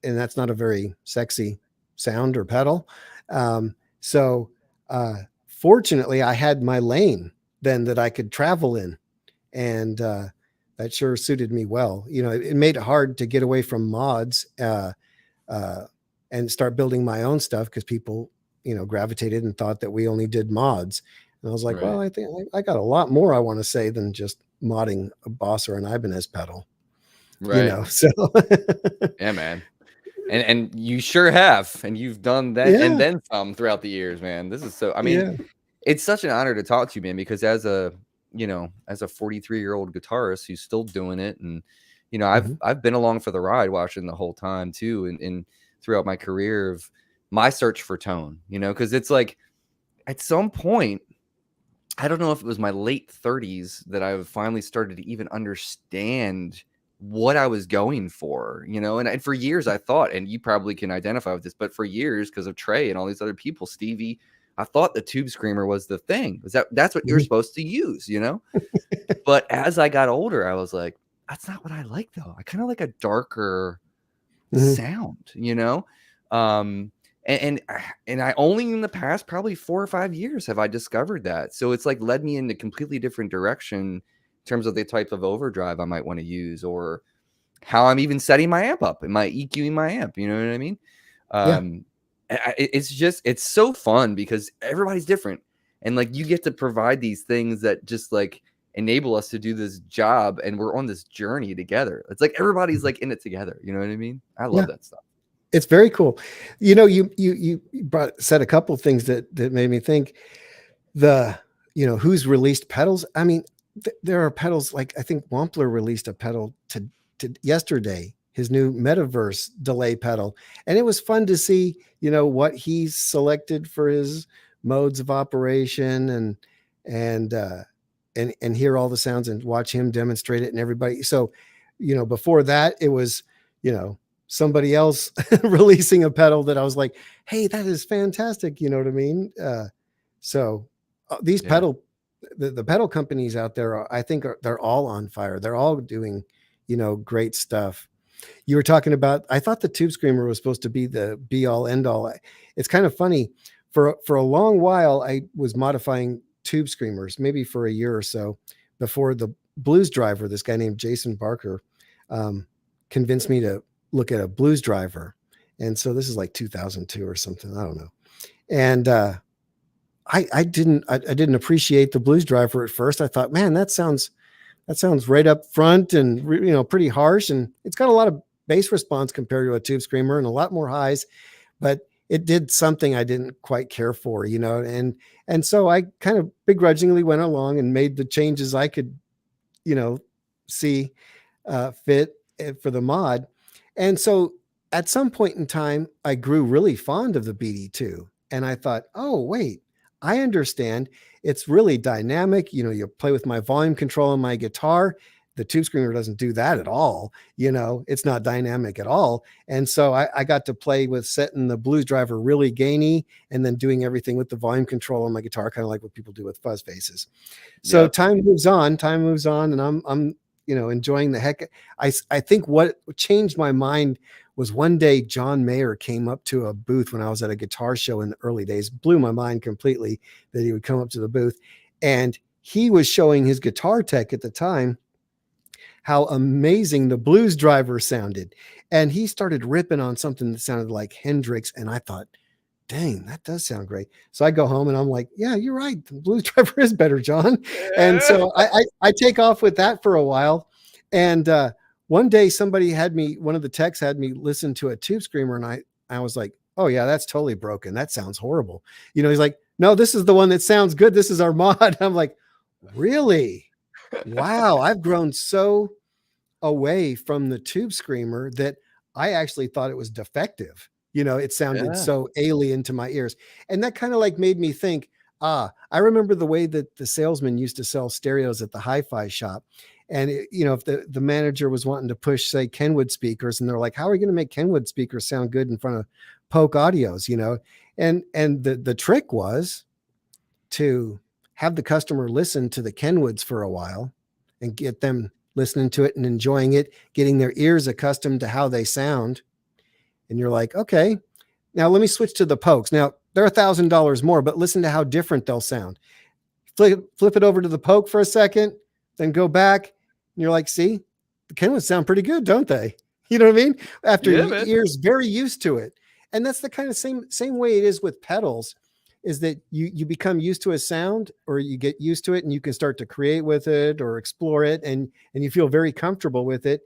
that's not a very sexy sound or pedal. So fortunately, I had my lane then that I could travel in, and that sure suited me well. You know, it made it hard to get away from mods uh, and start building my own stuff because people, you know, gravitated and thought that we only did mods. And I was like, Right. well, I think I got a lot more I want to say than just modding a Boss or an Ibanez pedal, you Right. know. So Yeah, man. And you sure have, and you've done that and yeah, then some throughout the years, man. This is so I mean, yeah, it's such an honor to talk to you, man, because as a, you know, as a 43-year-old guitarist who's still doing it, and you know, I've hmm I've been along for the ride watching the whole time too, and throughout my career of my search for tone, you know, because it's like at some point, I don't know if it was my late 30s that I finally started to even understand what I was going for, you know. And for years I thought, and you probably can identify with this, but for years, because of Trey and all these other people, Stevie, I thought the tube screamer was the thing. Was that's what you're hmm supposed to use, you know? But as I got older, I was like, that's not what I like though. I kind of like a darker hmm sound, you know? Um, and I only in the past probably 4 or 5 years have I discovered that. So it's like led me in a completely different direction in terms of the type of overdrive I might want to use, or how I'm even setting my amp up. Am I EQing my amp? You know what I mean? yeah, Um, it's just it's so fun because everybody's different, and like you get to provide these things that just like enable us to do this job, and we're on this journey together. It's like everybody's like in it together. You know what I mean? I love yeah. that stuff. It's very cool. You know, said a couple of things that made me think the, you know, who's released pedals. I mean, there are pedals like I think Wampler released a pedal to yesterday, his new Metaverse delay pedal, and it was fun to see, you know, what he's selected for his modes of operation and and hear all the sounds and watch him demonstrate it and everybody. So, you know, before that it was, you know, somebody else releasing a pedal that I was like, hey, that is fantastic. You know what I mean? So these Yeah. the pedal companies out there, I think they're all on fire. They're all doing, you know, great stuff. You were talking about, I thought the Tube Screamer was supposed to be the be all end all. It's kind of funny. For a long while, I was modifying Tube Screamers, maybe for a year or so, before the Blues Driver, this guy named Jason Barker, um, convinced me to look at a Blues Driver. And so this is like 2002 or something. I don't know. And I didn't appreciate the Blues Driver at first. I thought, man, that sounds right up front and, you know, pretty harsh, and it's got a lot of bass response compared to a Tube Screamer and a lot more highs, but it did something I didn't quite care for, you know, and so I kind of begrudgingly went along and made the changes I could, you know, see fit for the mod. And so at some point in time, I grew really fond of the BD2. And I thought, oh, wait, I understand. It's really dynamic. You know, you play with my volume control on my guitar. The Tube Screamer doesn't do that at all. You know, it's not dynamic at all. And so I got to play with setting the Blues Driver really gainy and then doing everything with the volume control on my guitar, kind of like what people do with fuzz faces. So Yep. time moves on, and I'm enjoying the heck. I think what changed my mind was one day John Mayer came up to a booth when I was at a guitar show in the early days. Blew my mind completely that he would come up to the booth, and he was showing his guitar tech at the time how amazing the Blues Driver sounded. And he started ripping on something that sounded like Hendrix. And I thought, dang, that does sound great. So I go home and I'm like, yeah, you're right. The Blues Driver is better, John. And so I take off with that for a while. And one day one of the techs had me listen to a Tube Screamer, and I was like, oh yeah, that's totally broken. That sounds horrible. He's like, no, this is the one that sounds good. This is our mod. I'm like, really? Wow. I've grown so away from the Tube Screamer that I actually thought it was defective. It sounded so alien to my ears. And that kind of like made me think, I remember the way that the salesman used to sell stereos at the hi-fi shop. And if the manager was wanting to push, say, Kenwood speakers, and they're like, how are we going to make Kenwood speakers sound good in front of Polk Audios, and the trick was to have the customer listen to the Kenwoods for a while and get them listening to it and enjoying it, getting their ears accustomed to how they sound. And you're like, okay, now let me switch to the Pokes. Now they're $1,000 more, but listen to how different they'll sound. Flip it over to the Poke for a second, then go back. And you're like, see, the Kenwoods sound pretty good, don't they? You know what I mean? After your ears very used to it. And that's the kind of same way it is with pedals, is that you become used to a sound, or you get used to it and you can start to create with it or explore it, and you feel very comfortable with it.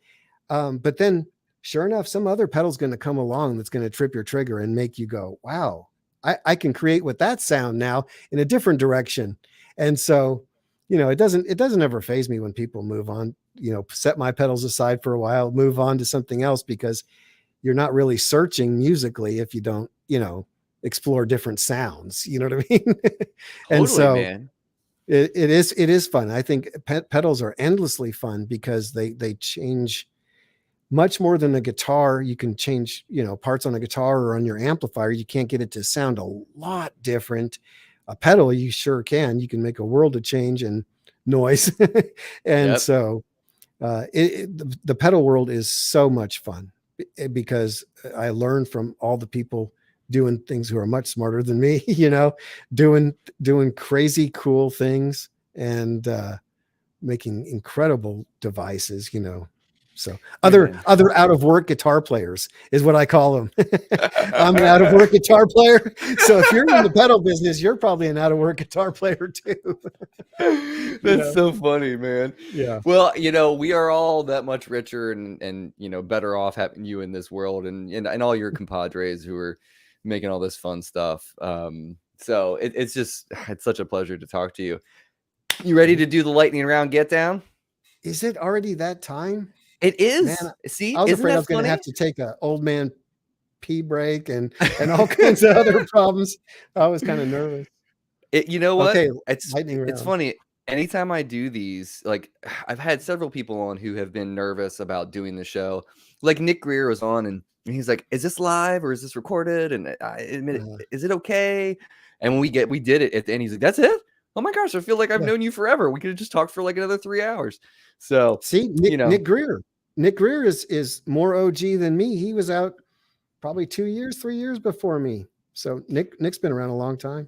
But then sure enough, some other pedal's going to come along that's going to trip your trigger and make you go, wow, I can create with that sound now in a different direction. And so, it doesn't ever faze me when people move on, set my pedals aside for a while, move on to something else, because you're not really searching musically if you don't, explore different sounds. You know what I mean? And Totally, so man. it is fun. I think pedals are endlessly fun because they change much more than a guitar. You can change, parts on a guitar or on your amplifier. You can't get it to sound a lot different. A pedal, you sure can. You can make a world of change and noise. And so the pedal world is so much fun because I learn from all the people doing things who are much smarter than me, doing crazy cool things and making incredible devices, So other out of work guitar players is what I call them. I'm an out of work guitar player. So if you're in the pedal business, you're probably an out of work guitar player too. That's so funny, man. Yeah. Well, we are all that much richer and better off having you in this world and all your compadres who are making all this fun stuff. So it's such a pleasure to talk to you. You ready to do the lightning round get down? Is it already that time? It is. Man, See, I was afraid I was going to have to take an old man pee break and all kinds of other problems. I was kind of nervous. You know what? Okay, it's funny. Anytime I do these, like I've had several people on who have been nervous about doing the show. Like Nick Greer was on and he's like, is this live or is this recorded? And I admit is it okay? And when we did it at the end, he's like, that's it? Oh my gosh, I feel like I've known you forever. We could have just talked for like another 3 hours. So see, Nick Greer is more OG than me. He was out probably 3 years before me. So Nick's been around a long time.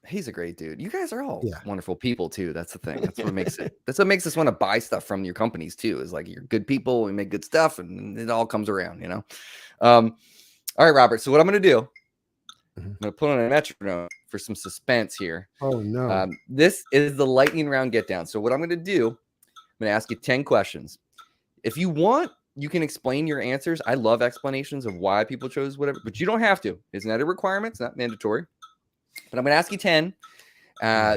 He's a great dude. You guys are all wonderful people too. That's the thing. That's what makes us want to buy stuff from your companies too. Is like you're good people. We make good stuff, and it all comes around. All right, Robert. So what I'm going to do, I'm going to put on a metronome for some suspense here. Oh no! This is the lightning round get down. So what I'm going to do, I'm going to ask you 10 questions. If you want, you can explain your answers. I love explanations of why people chose whatever, but you don't have to. It's not a requirement. It's not mandatory. But I'm going to ask you 10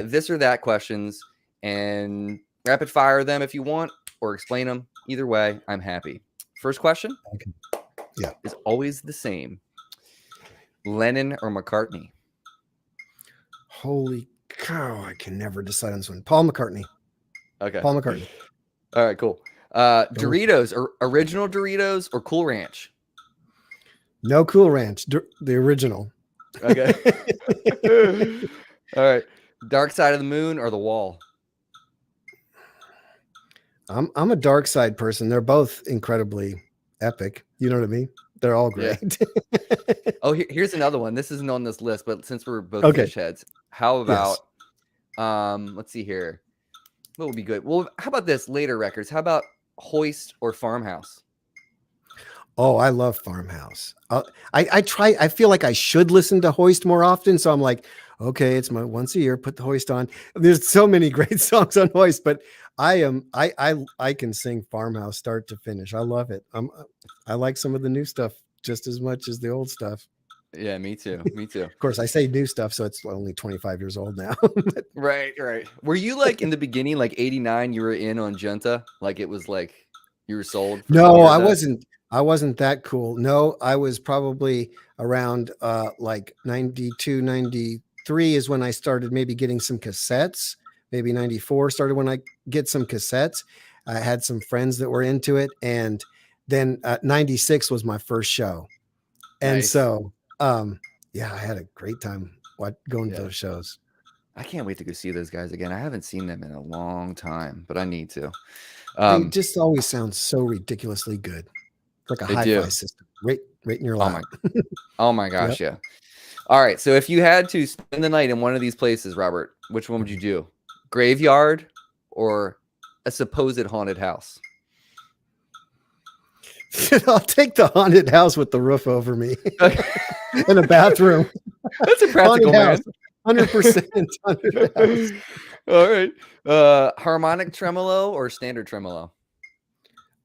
this or that questions and rapid fire them if you want or explain them. Either way, I'm happy. First question is always the same. Lennon or McCartney? Holy cow, I can never decide on this one. Paul McCartney. Okay. Paul McCartney. All right, cool. Doritos or original Doritos or Cool Ranch? No Cool Ranch, the original. Okay. All right. Dark Side of the Moon or The Wall? I'm a dark side person. They're both incredibly epic. You know what I mean? They're all Yeah. great. Oh, here's another one. This isn't on this list, but since we're both Okay. fish heads, how Yes. about let's see here. What would be good? Well, how about this later records? How about Hoist or Farmhouse? Oh, I love Farmhouse. I try. I feel like I should listen to Hoist more often. So I'm like, okay, it's my once a year. Put the Hoist on. There's so many great songs on Hoist, but I can sing Farmhouse start to finish. I love it. I like some of the new stuff just as much as the old stuff. Yeah, me too. Me too. Of course, I say new stuff, so it's only 25 years old now. But Right, right. Were you like in the beginning, like 89, you were in on Junta? Like it was like you were sold from when no, you heard I that? wasn't. I wasn't that cool. No, I was probably around like 92, 93 is when I started maybe getting some cassettes. Maybe 94 started when I get some cassettes. I had some friends that were into it, and then 96 was my first show. And Nice. so yeah, I had a great time going to Yeah. those shows. I can't wait to go see those guys again. I haven't seen them in a long time, but I need to. They Um, just always sound so ridiculously good. Like a they hi-fi do. system. Right in your Oh lap. my, oh my Yep. gosh, yeah. All right. So if you had to spend the night in one of these places, Robert, which one would you do? Graveyard or a supposed haunted house? I'll take the haunted house with the roof over me Okay. and a bathroom. That's a practical Haunted house. man. 100% haunted house. All right. Harmonic tremolo or standard tremolo?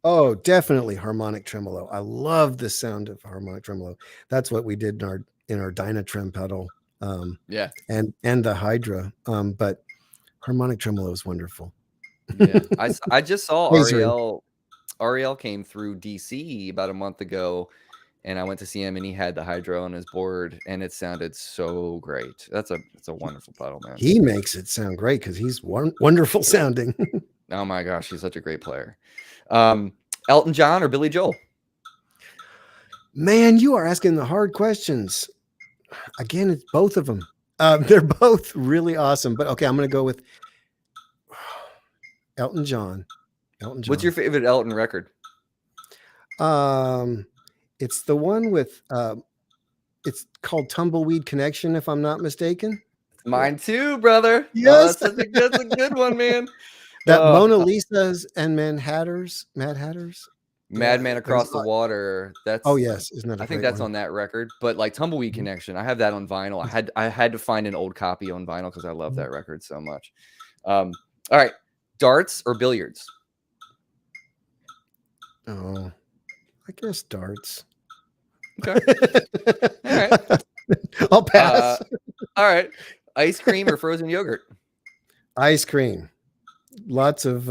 Oh, definitely harmonic tremolo. I love the sound of harmonic tremolo. That's what we did in our Dynatrem pedal. Yeah. And the Hydra. But harmonic tremolo is wonderful. Yeah. I just saw Lasery. Ariel came through DC about a month ago, and I went to see him, and he had the Hydro on his board, and it sounded so great. It's a wonderful pedal, man. He makes it sound great because he's wonderful sounding. Oh my gosh, he's such a great player. Elton John or Billy Joel? Man, you are asking the hard questions. Again, it's both of them. They're both really awesome. But okay, I'm going to go with Elton John. Elton John. What's your favorite Elton record? It's the one with it's called Tumbleweed Connection, if I'm not mistaken. Mine too, brother. Yes. That's a good one, man. That Mona Lisa's and Mad Hatters. Madman Across the Water. That's yes, isn't that a I think great that's one? on that record. But like Tumbleweed Connection, I have that on vinyl. I had to find an old copy on vinyl because I love that record so much. All right, darts or billiards? Oh, I guess darts. Okay. All right. I'll pass. All right. Ice cream or frozen yogurt? Ice cream. Lots of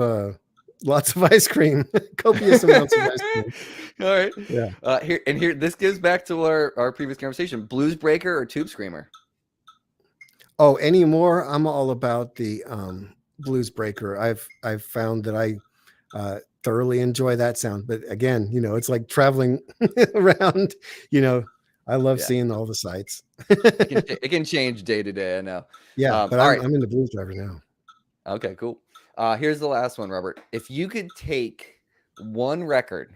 ice cream. Copious amounts of ice cream. All right. Yeah. Here this goes back to our previous conversation. Blues breaker or tube screamer? Oh, anymore, I'm all about the blues breaker. I've found that I thoroughly enjoy that sound. But again, it's like traveling around, I love seeing all the sights. It can change day to day, I know. Yeah, but I'm in the blues driver now. Okay, cool. Here's the last one, Robert. If you could take one record,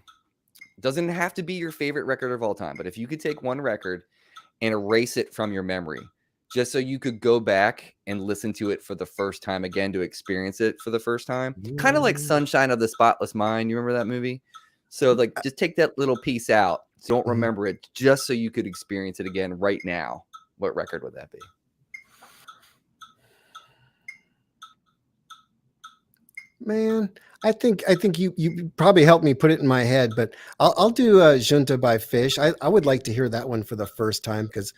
doesn't have to be your favorite record of all time, but if you could take one record and erase it from your memory, just so you could go back and listen to it for the first time again to experience it for the first time, kind of like Sunshine of the Spotless Mind. You remember that movie? So like, just take that little piece out. Don't remember it, just so you could experience it again right now. What record would that be? Man, I think you probably helped me put it in my head, but I'll do Junta by Fish. I would like to hear that one for the first time because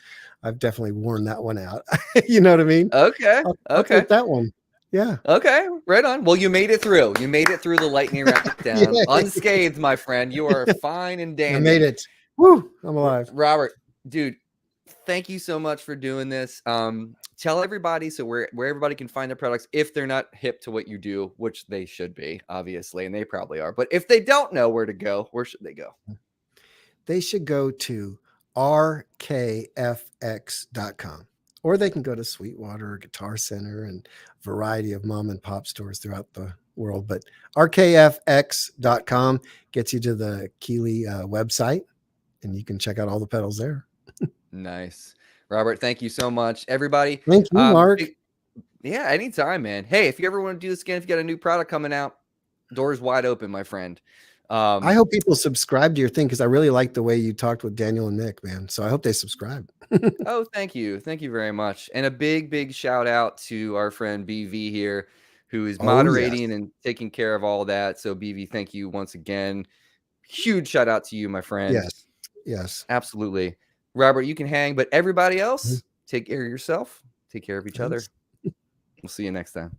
I've definitely worn that one out. You know what I mean? Okay. I'll take that one. Yeah. Okay. Right on. Well, you made it through. You made it through the lightning round down unscathed, my friend. You are fine and dandy. I made it. Woo! I'm alive. Robert, dude, thank you so much for doing this. Tell everybody where everybody can find their products if they're not hip to what you do, which they should be, obviously, and they probably are. But if they don't know where to go, where should they go? They should go to rkfx.com. Or they can go to Sweetwater or Guitar Center and a variety of mom and pop stores throughout the world. But rkfx.com gets you to the Keeley website, and you can check out all the pedals there. Nice. Robert, thank you so much. Everybody, Thank you, Mark. yeah, anytime, man. Hey, if you ever want to do this again, if you got a new product coming out, doors wide open, my friend. I hope people subscribe to your thing because I really like the way you talked with Daniel and Nick, man. So I hope they subscribe. Oh, thank you. Thank you very much. And a big shout out to our friend BV here, who is Oh, yes. moderating and taking care of all that. So BV, thank you once again. Huge shout out to you, my friend. Yes. Yes. Absolutely. Robert, you can hang, but everybody Mhm. else, take care of yourself. Take care of each Thanks. other. We'll see you next time.